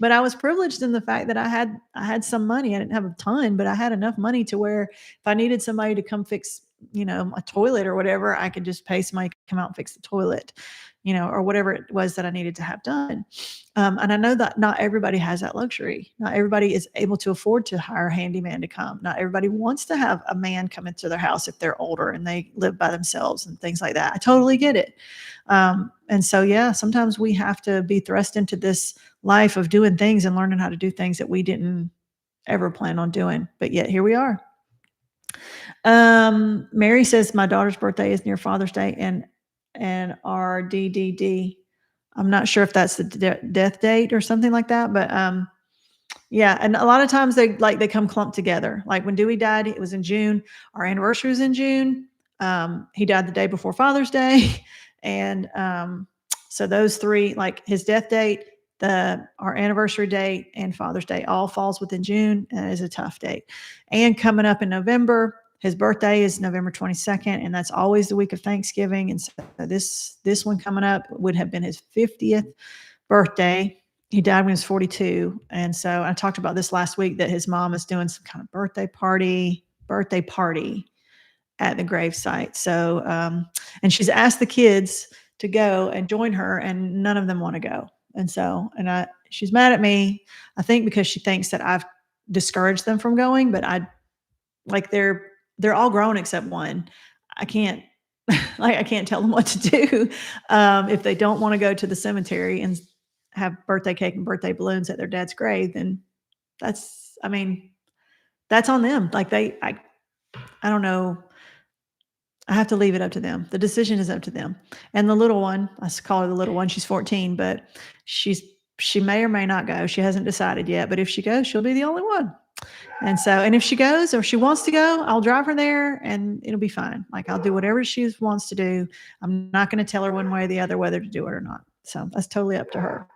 Speaker 1: But I was privileged in the fact that I had some money. I didn't have a ton, but I had enough money to where if I needed somebody to come fix, a toilet or whatever, I could just pay somebody to come out and fix the toilet. or whatever it was that I needed to have done. And I know that not everybody has that luxury. Not everybody is able to afford to hire a handyman to come. Not everybody wants to have a man come into their house if they're older and they live by themselves and things like that. I totally get it. And so, yeah, sometimes we have to be thrust into this life of doing things and learning how to do things that we didn't ever plan on doing. But yet here we are. Mary says my daughter's birthday is near Father's Day and RDDD. I'm not sure if that's the death date or something like that, but yeah. And a lot of times they come clumped together. Like when Dewey died, it was in June. Our anniversary was in June. He died the day before Father's Day, and so those three, like his death date, our anniversary date, and Father's Day, all falls within June, and it is a tough date. And coming up in November, his birthday is November 22nd, and that's always the week of Thanksgiving. And so this one coming up would have been his 50th birthday. He died when he was 42. And so I talked about this last week, that his mom is doing some kind of birthday party at the gravesite. So, and she's asked the kids to go and join her, and none of them want to go. And so, she's mad at me, I think, because she thinks that I've discouraged them from going, but they're all grown except one. I can't, I can't tell them what to do. If they don't want to go to the cemetery and have birthday cake and birthday balloons at their dad's grave, then that's on them. I don't know. I have to leave it up to them. The decision is up to them. And the little one, I call her the little one, she's 14, but she may or may not go. She hasn't decided yet, but if she goes, she'll be the only one. And if she goes or she wants to go, I'll drive her there and it'll be fine. Like, I'll do whatever she wants to do. I'm not going to tell her one way or the other whether to do it or not. So that's totally up to her.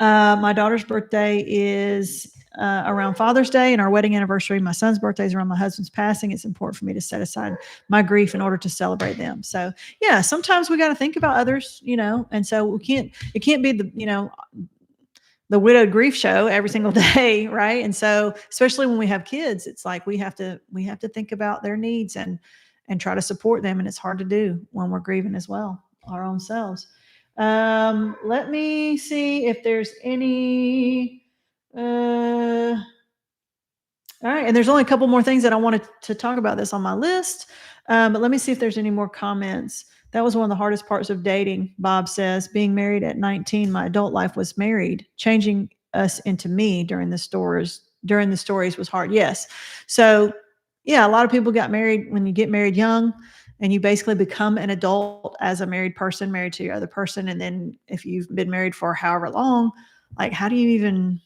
Speaker 1: My daughter's birthday is around Father's Day and our wedding anniversary. My son's birthday is around my husband's passing. It's important for me to set aside my grief in order to celebrate them. So yeah, sometimes we got to think about others, and so it can't be the widowed grief show every single day. Right. And so, especially when we have kids, it's like, we have to think about their needs and try to support them. And it's hard to do when we're grieving as well, our own selves. Let me see if there's any, all right. And there's only a couple more things that I wanted to talk about this on my list. But let me see if there's any more comments. That was one of the hardest parts of dating. Bob says, being married at 19, my adult life was married. Changing us into me during the stories was hard. Yes. So yeah, a lot of people got married when you get married young, and you basically become an adult as a married person, married to your other person. And then if you've been married for however long, like, how do you even,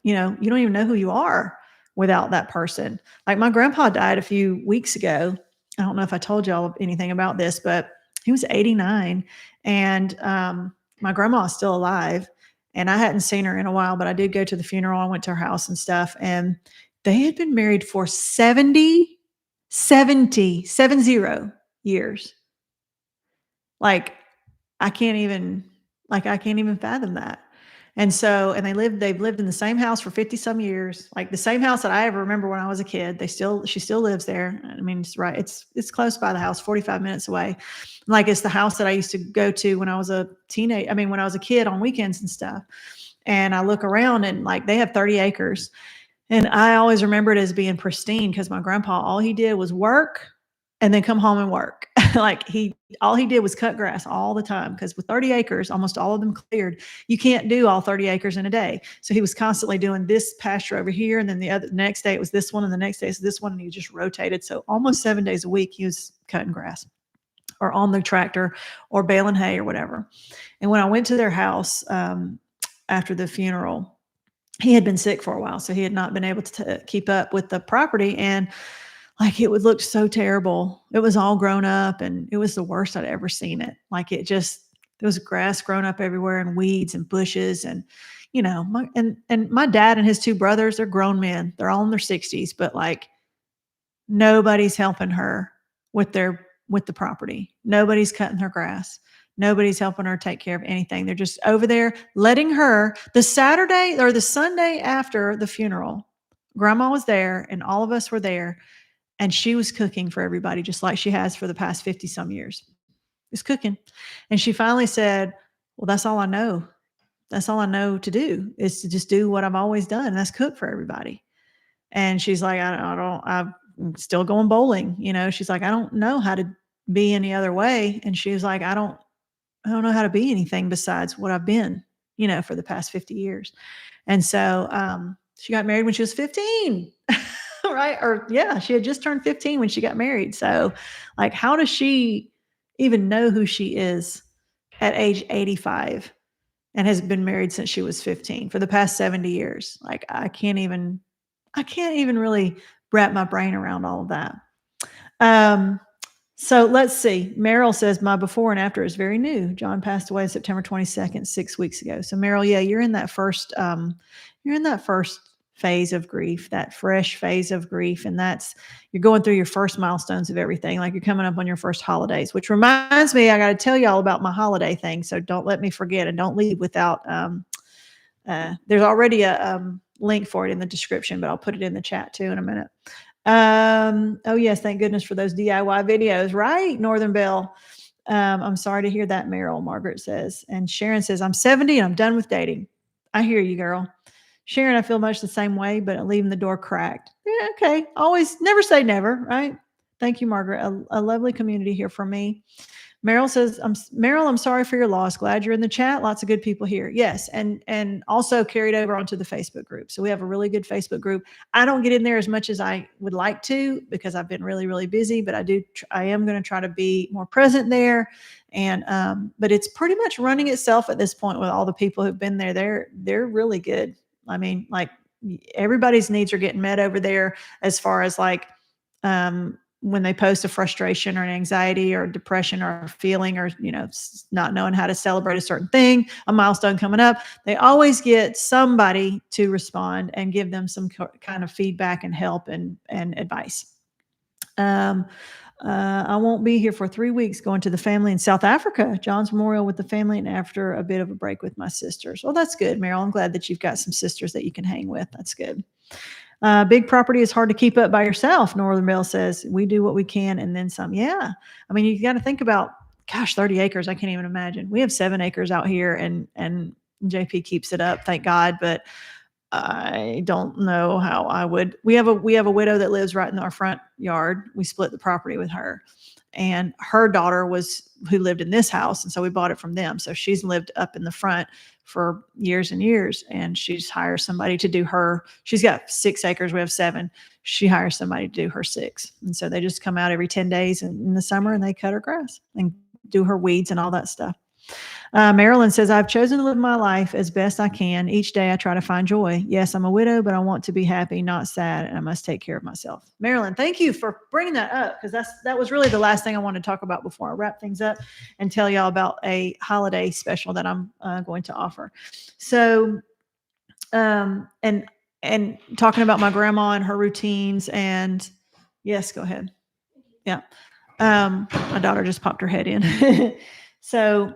Speaker 1: you don't even know who you are without that person. Like, my grandpa died a few weeks ago. I don't know if I told y'all anything about this, but he was 89, and my grandma is still alive, and I hadn't seen her in a while, but I did go to the funeral. I went to her house and stuff, and they had been married for 70 years. Like, I can't even fathom that. And so, and they've lived in the same house for 50 some years, like the same house that I ever remember when I was a kid. She still lives there. I mean, it's right. It's close by the house, 45 minutes away. Like, it's the house that I used to go to when I was a when I was a kid on weekends and stuff. And I look around, and like, they have 30 acres. And I always remember it as being pristine, because my grandpa, all he did was work and then come home and work. Like, all he did was cut grass all the time, because with 30 acres, almost all of them cleared, you can't do all 30 acres in a day. So he was constantly doing this pasture over here, and then the next day it was this one, and the next day it's this one, and he just rotated. So almost 7 days a week he was cutting grass or on the tractor or baling hay or whatever. And when I went to their house after the funeral, he had been sick for a while, so he had not been able to keep up with the property, and like, it would look so terrible. It was all grown up, and it was the worst I'd ever seen it. Like, there was grass grown up everywhere, and weeds and bushes, and my dad and his two brothers, they're grown men. They're all in their 60s, but like, nobody's helping her with the property. Nobody's cutting her grass. Nobody's helping her take care of anything. They're just over there letting her, the Saturday or the Sunday after the funeral, Grandma was there and all of us were there, and she was cooking for everybody, just like she has for the past 50 some years. It's cooking. And she finally said, well, that's all I know. That's all I know to do is to just do what I've always done. And that's cook for everybody. And she's like, I'm still going bowling. She's like, I don't know how to be any other way. And she was like, I don't know how to be anything besides what I've been, for the past 50 years. And so she got married when she was 15, right? Or yeah, she had just turned 15 when she got married. So like, how does she even know who she is at age 85 and has been married since she was 15 for the past 70 years? Like, I can't even really wrap my brain around all of that. So let's see. Meryl says my before and after is very new. John passed away September 22nd, 6 weeks ago. So Meryl, yeah, you're in that first phase of grief, that fresh phase of grief. And you're going through your first milestones of everything. Like you're coming up on your first holidays, which reminds me, I got to tell you all about my holiday thing. So don't let me forget and don't leave without, there's already a link for it in the description, but I'll put it in the chat too in a minute. Oh yes, thank goodness for those DIY videos, right? Northern Belle. I'm sorry to hear that, Meryl, Margaret says. And Sharon says, I'm 70 and I'm done with dating. I hear you, girl. Sharon, I feel much the same way, but I'm leaving the door cracked. Yeah, okay. Always never say never, right? Thank you, Margaret. A lovely community here for me. Meryl says, Meryl, I'm sorry for your loss. Glad you're in the chat. Lots of good people here. Yes. And also carried over onto the Facebook group. So we have a really good Facebook group. I don't get in there as much as I would like to because I've been really, really busy, but I am going to try to be more present there. And, but it's pretty much running itself at this point with all the people who've been there. They're really good. I mean, like everybody's needs are getting met over there as far as like, when they post a frustration or an anxiety or depression or a feeling or, not knowing how to celebrate a certain thing, a milestone coming up, they always get somebody to respond and give them some kind of feedback and help and advice. I won't be here for 3 weeks going to the family in South Africa, John's memorial with the family, and after a bit of a break with my sisters. Well, that's good, Meryl. I'm glad that you've got some sisters that you can hang with. That's good. Big property is hard to keep up by yourself. Northern Belle says we do what we can and then some. Yeah. I mean, you got to think about, gosh, 30 acres. I can't even imagine. We have 7 acres out here and JP keeps it up. Thank God. But I don't know how I would. We have a widow that lives right in our front yard. We split the property with her, and her daughter who lived in this house. And so we bought it from them. So she's lived up in the front for years and years. And she's hired somebody to do she's got 6 acres. We have 7. She hires somebody to do her 6. And so they just come out every 10 days in the summer and they cut her grass and do her weeds and all that stuff. Marilyn says, I've chosen to live my life as best I can. Each day I try to find joy. Yes, I'm a widow, but I want to be happy, not sad, and I must take care of myself. Marilyn, thank you for bringing that up because that was really the last thing I wanted to talk about before I wrap things up and tell y'all about a holiday special that I'm going to offer. So, and talking about my grandma and her routines and yes, go ahead. Yeah. My daughter just popped her head in. So,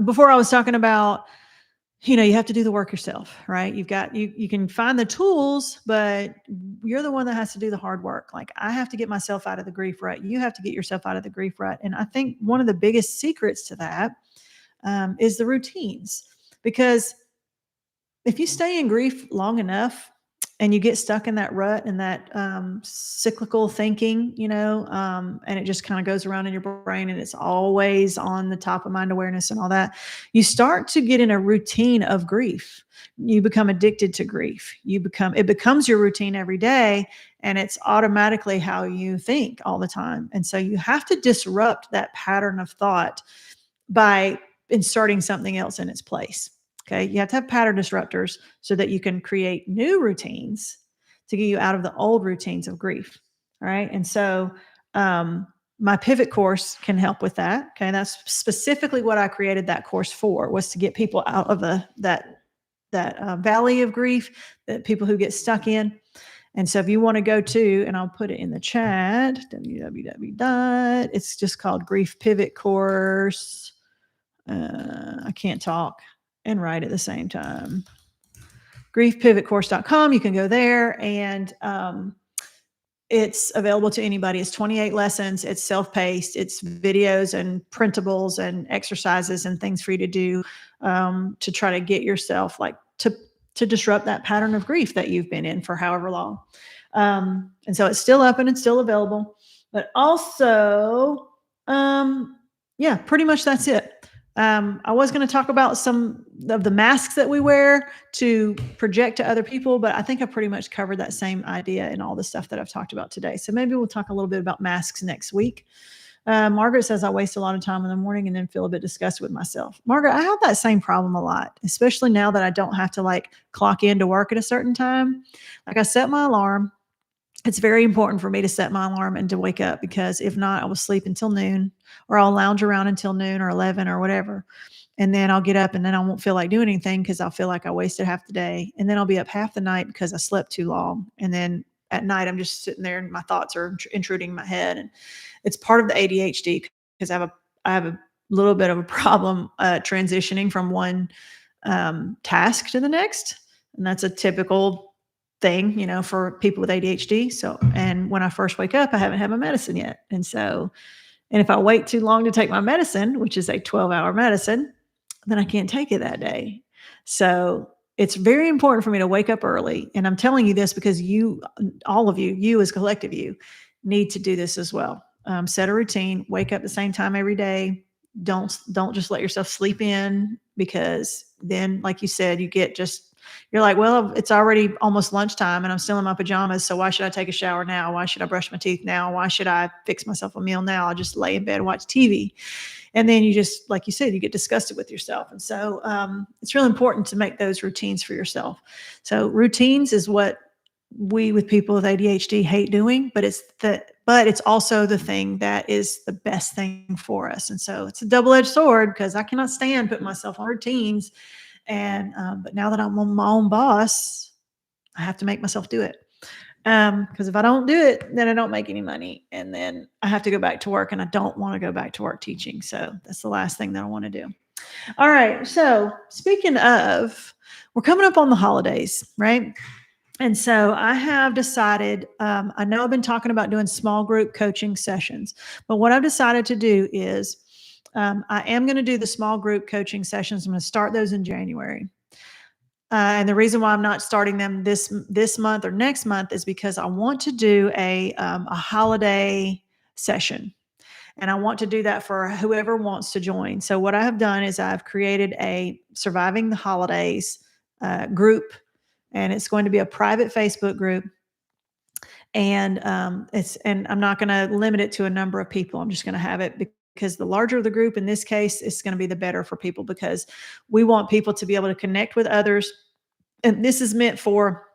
Speaker 1: before I was talking about, you have to do the work yourself, right? You can find the tools, but you're the one that has to do the hard work. Like I have to get myself out of the grief rut. You have to get yourself out of the grief rut. And I think one of the biggest secrets to that is the routines, because if you stay in grief long enough and you get stuck in that rut and that cyclical thinking, and it just kind of goes around in your brain and it's always on the top of mind awareness and all that, you start to get in a routine of grief. You become addicted to grief. It becomes your routine every day, and it's automatically how you think all the time. And so you have to disrupt that pattern of thought by inserting something else in its place. Okay. You have to have pattern disruptors so that you can create new routines to get you out of the old routines of grief. All right. And so, my pivot course can help with that. Okay. That's specifically what I created that course for, was to get people out of that valley of grief that people who get stuck in. And so if you want to go to, and I'll put it in the chat, it's just called Grief Pivot Course. I can't talk and write at the same time. griefpivotcourse.com. You can go there, and it's available to anybody. It's 28 lessons. It's self-paced. It's videos and printables and exercises and things for you to do to try to get yourself like to disrupt that pattern of grief that you've been in for however long. And so it's still up and it's still available. But also, yeah, pretty much that's it. I was going to talk about some of the masks that we wear to project to other people, but I think I pretty much covered that same idea in all the stuff that I've talked about today. So maybe we'll talk a little bit about masks next week. Margaret says I waste a lot of time in the morning and then feel a bit disgusted with myself. Margaret, I have that same problem a lot, especially now that I don't have to like clock in to work at a certain time. Like I set my alarm. It's very important for me to set my alarm and to wake up, because if not, I will sleep until noon, or I'll lounge around until noon or 11 or whatever. And then I'll get up and then I won't feel like doing anything because I'll feel like I wasted half the day. And then I'll be up half the night because I slept too long. And then at night, I'm just sitting there and my thoughts are intruding my head. And it's part of the ADHD, because I have a little bit of a problem transitioning from one task to the next. And that's a typical thing, you know, for people with ADHD. So, and when I first wake up, I haven't had my medicine yet. And if I wait too long to take my medicine, which is a 12-hour medicine, then I can't take it that day. So it's very important for me to wake up early. And I'm telling you this because you, all of you as collective, you need to do this as well. Set a routine, wake up the same time every day. Don't just let yourself sleep in, because then, like you said, you're like, well, it's already almost lunchtime and I'm still in my pajamas. So why should I take a shower now? Why should I brush my teeth now? Why should I fix myself a meal now? I'll just lay in bed and watch TV. And then you just, like you said, you get disgusted with yourself. And so it's really important to make those routines for yourself. So routines is what we with people with ADHD hate doing, but it's also the thing that is the best thing for us. And so it's a double-edged sword, because I cannot stand putting myself on routines. And but now that I'm my own boss, I have to make myself do it. Because if I don't do it, then I don't make any money. And then I have to go back to work, and I don't want to go back to work teaching. So that's the last thing that I want to do. All right. So speaking of, we're coming up on the holidays, right? And so I have decided, I know I've been talking about doing small group coaching sessions, but what I've decided to do is I am going to do the small group coaching sessions. I'm going to start those in January. And the reason why I'm not starting them this month or next month is because I want to do a holiday session. And I want to do that for whoever wants to join. So what I have done is I've created a Surviving the Holidays group, and it's going to be a private Facebook group. And I'm not going to limit it to a number of people. I'm just going to have it because the larger the group in this case is going to be the better for people, because we want people to be able to connect with others. And this is meant for,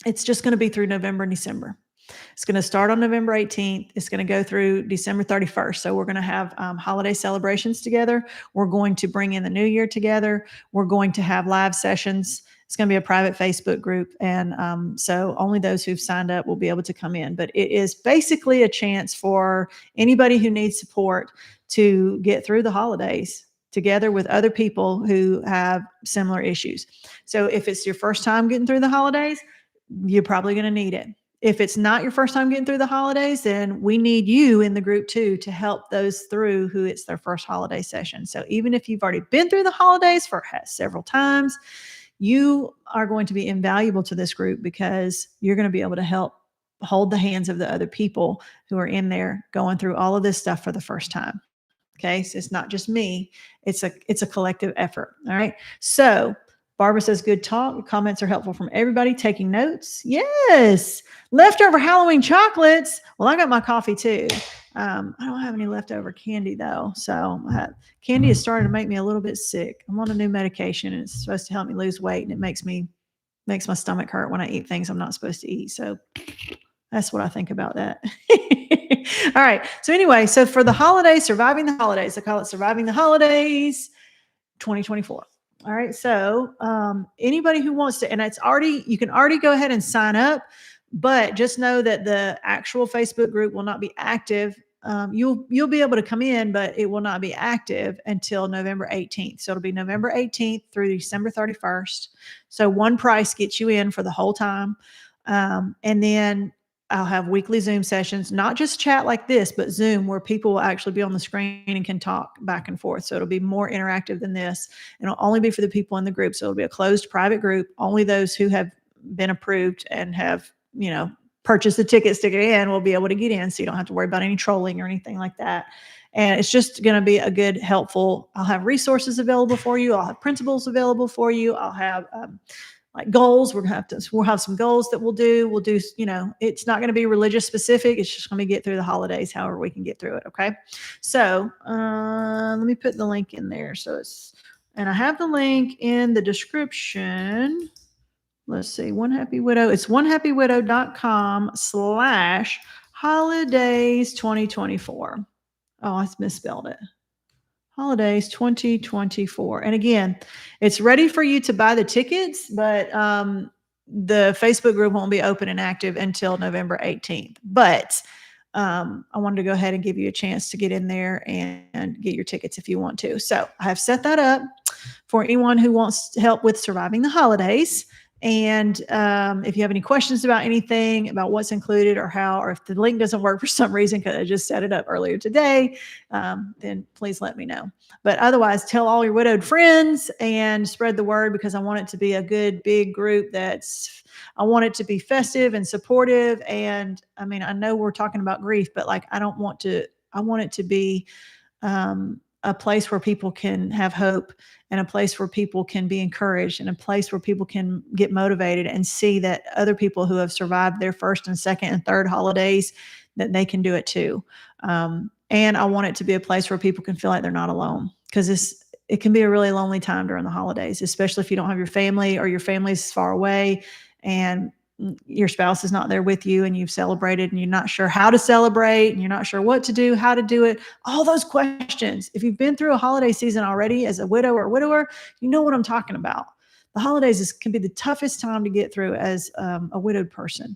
Speaker 1: it's just going to be through November and December. It's going to start on November 18th. It's going to go through December 31st. So we're going to have holiday celebrations together. We're going to bring in the new year together. We're going to have live sessions. It's going to be a private Facebook group. And so only those who've signed up will be able to come in. But it is basically a chance for anybody who needs support to get through the holidays together with other people who have similar issues. So if it's your first time getting through the holidays, you're probably going to need it. If it's not your first time getting through the holidays, then we need you in the group too to help those through who it's their first holiday session. So even if you've already been through the holidays for several times, you are going to be invaluable to this group, because you're going to be able to help hold the hands of the other people who are in there going through all of this stuff for the first time. Okay. So it's not just me. It's a collective effort. All right. So Barbara says, good talk. Comments are helpful from everybody. Taking notes. Yes. Leftover Halloween chocolates. Well, I got my coffee too. I don't have any leftover candy though. So candy is starting to make me a little bit sick. I'm on a new medication, and it's supposed to help me lose weight, and it makes my stomach hurt when I eat things I'm not supposed to eat. So that's what I think about that. All right. So anyway, so for the holidays, Surviving the Holidays, I call it Surviving the Holidays 2024. All right. So anybody who wants to, and you can already go ahead and sign up, but just know that the actual Facebook group will not be active. You'll be able to come in, but it will not be active until November 18th. So it'll be November 18th through December 31st. So one price gets you in for the whole time. And then I'll have weekly Zoom sessions, not just chat like this, but Zoom, where people will actually be on the screen and can talk back and forth. So it'll be more interactive than this. And it'll only be for the people in the group. So it'll be a closed private group. Only those who have been approved and have, purchased the tickets to get in will be able to get in. So you don't have to worry about any trolling or anything like that. And it's just going to be a good, helpful. I'll have resources available for you. I'll have principles available for you. I'll have like goals. We'll have some goals that we'll do. It's not going to be religious specific. It's just going to get through the holidays, however we can get through it. Okay. So let me put the link in there. And I have the link in the description. Let's see, One Happy Widow. It's onehappywidow.com/holidays 2024. Oh, I misspelled it. Holidays 2024. And again, it's ready for you to buy the tickets, but the Facebook group won't be open and active until November 18th. But I wanted to go ahead and give you a chance to get in there and get your tickets if you want to. So I have set that up for anyone who wants help with surviving the holidays. And if you have any questions about anything, about what's included or if the link doesn't work for some reason, because I just set it up earlier today, then please let me know. But otherwise, tell all your widowed friends and spread the word, because I want it to be a good, big group I want it to be festive and supportive. And I mean, I know we're talking about grief, but I want it to be a place where people can have hope, and a place where people can be encouraged, and a place where people can get motivated and see that other people who have survived their first and second and third holidays, that they can do it too. And I want it to be a place where people can feel like they're not alone, because it can be a really lonely time during the holidays, especially if you don't have your family, or your family's far away and your spouse is not there with you, and you've celebrated and you're not sure how to celebrate, and you're not sure what to do, how to do it. All those questions. If you've been through a holiday season already as a widow or widower, you know what I'm talking about. The holidays can be the toughest time to get through as a widowed person.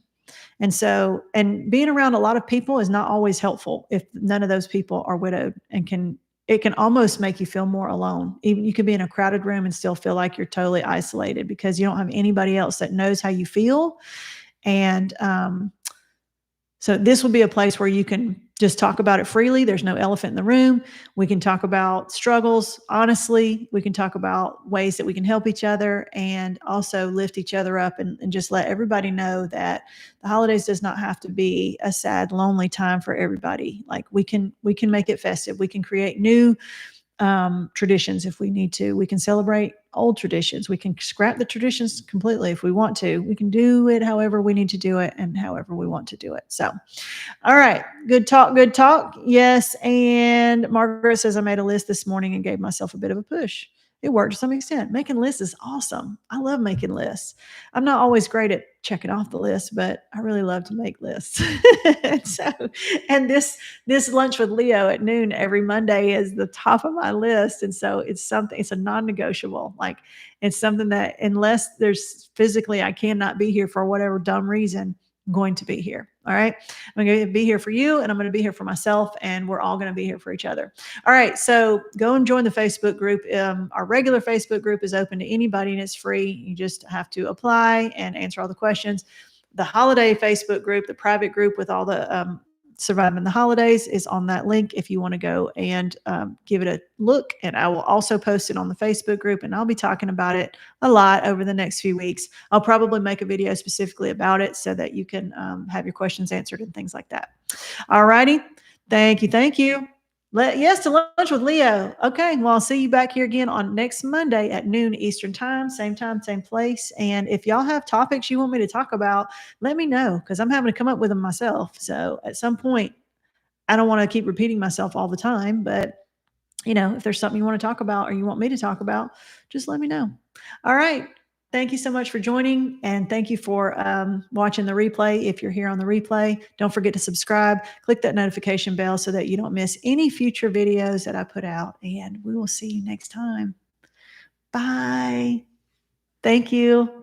Speaker 1: And being around a lot of people is not always helpful if none of those people are widowed, and it can almost make you feel more alone. Even you could be in a crowded room and still feel like you're totally isolated, because you don't have anybody else that knows how you feel. And so this will be a place where you can just talk about it freely. There's no elephant in the room. We can talk about struggles honestly. We can talk about ways that we can help each other, and also lift each other up, and just let everybody know that the holidays does not have to be a sad, lonely time for everybody. We can make it festive. We can create new traditions if we need to. We can celebrate old traditions. We can scrap the traditions completely if we want to. We can do it however we need to do it, and however we want to do it. So, all right. Good talk. Good talk. Yes. And Margaret says, I made a list this morning and gave myself a bit of a push. It worked to some extent. Making lists is awesome. I love making lists. I'm not always great at checking off the list, but I really love to make lists. And this lunch with Leo at noon every Monday is the top of my list. And so it's a non-negotiable. It's something that, unless there's physically, I cannot be here for whatever dumb reason, I'm going to be here. All right. I'm going to be here for you, and I'm going to be here for myself, and we're all going to be here for each other. All right. So go and join the Facebook group. Our regular Facebook group is open to anybody, and it's free. You just have to apply and answer all the questions. The holiday Facebook group, the private group with all the surviving the holidays, is on that link if you want to go and give it a look. And I will also post it on the Facebook group, and I'll be talking about it a lot over the next few weeks. I'll probably make a video specifically about it so that you can have your questions answered and things like that. All righty. Thank you. Thank you. Yes, to lunch with Leo. Okay. Well, I'll see you back here again on next Monday at noon Eastern time, same place. And if y'all have topics you want me to talk about, let me know, because I'm having to come up with them myself. So at some point, I don't want to keep repeating myself all the time, but if there's something you want to talk about, or you want me to talk about, just let me know. All right. Thank you so much for joining, and thank you for watching the replay. If you're here on the replay, don't forget to subscribe. Click that notification bell so that you don't miss any future videos that I put out, and we will see you next time. Bye. Thank you.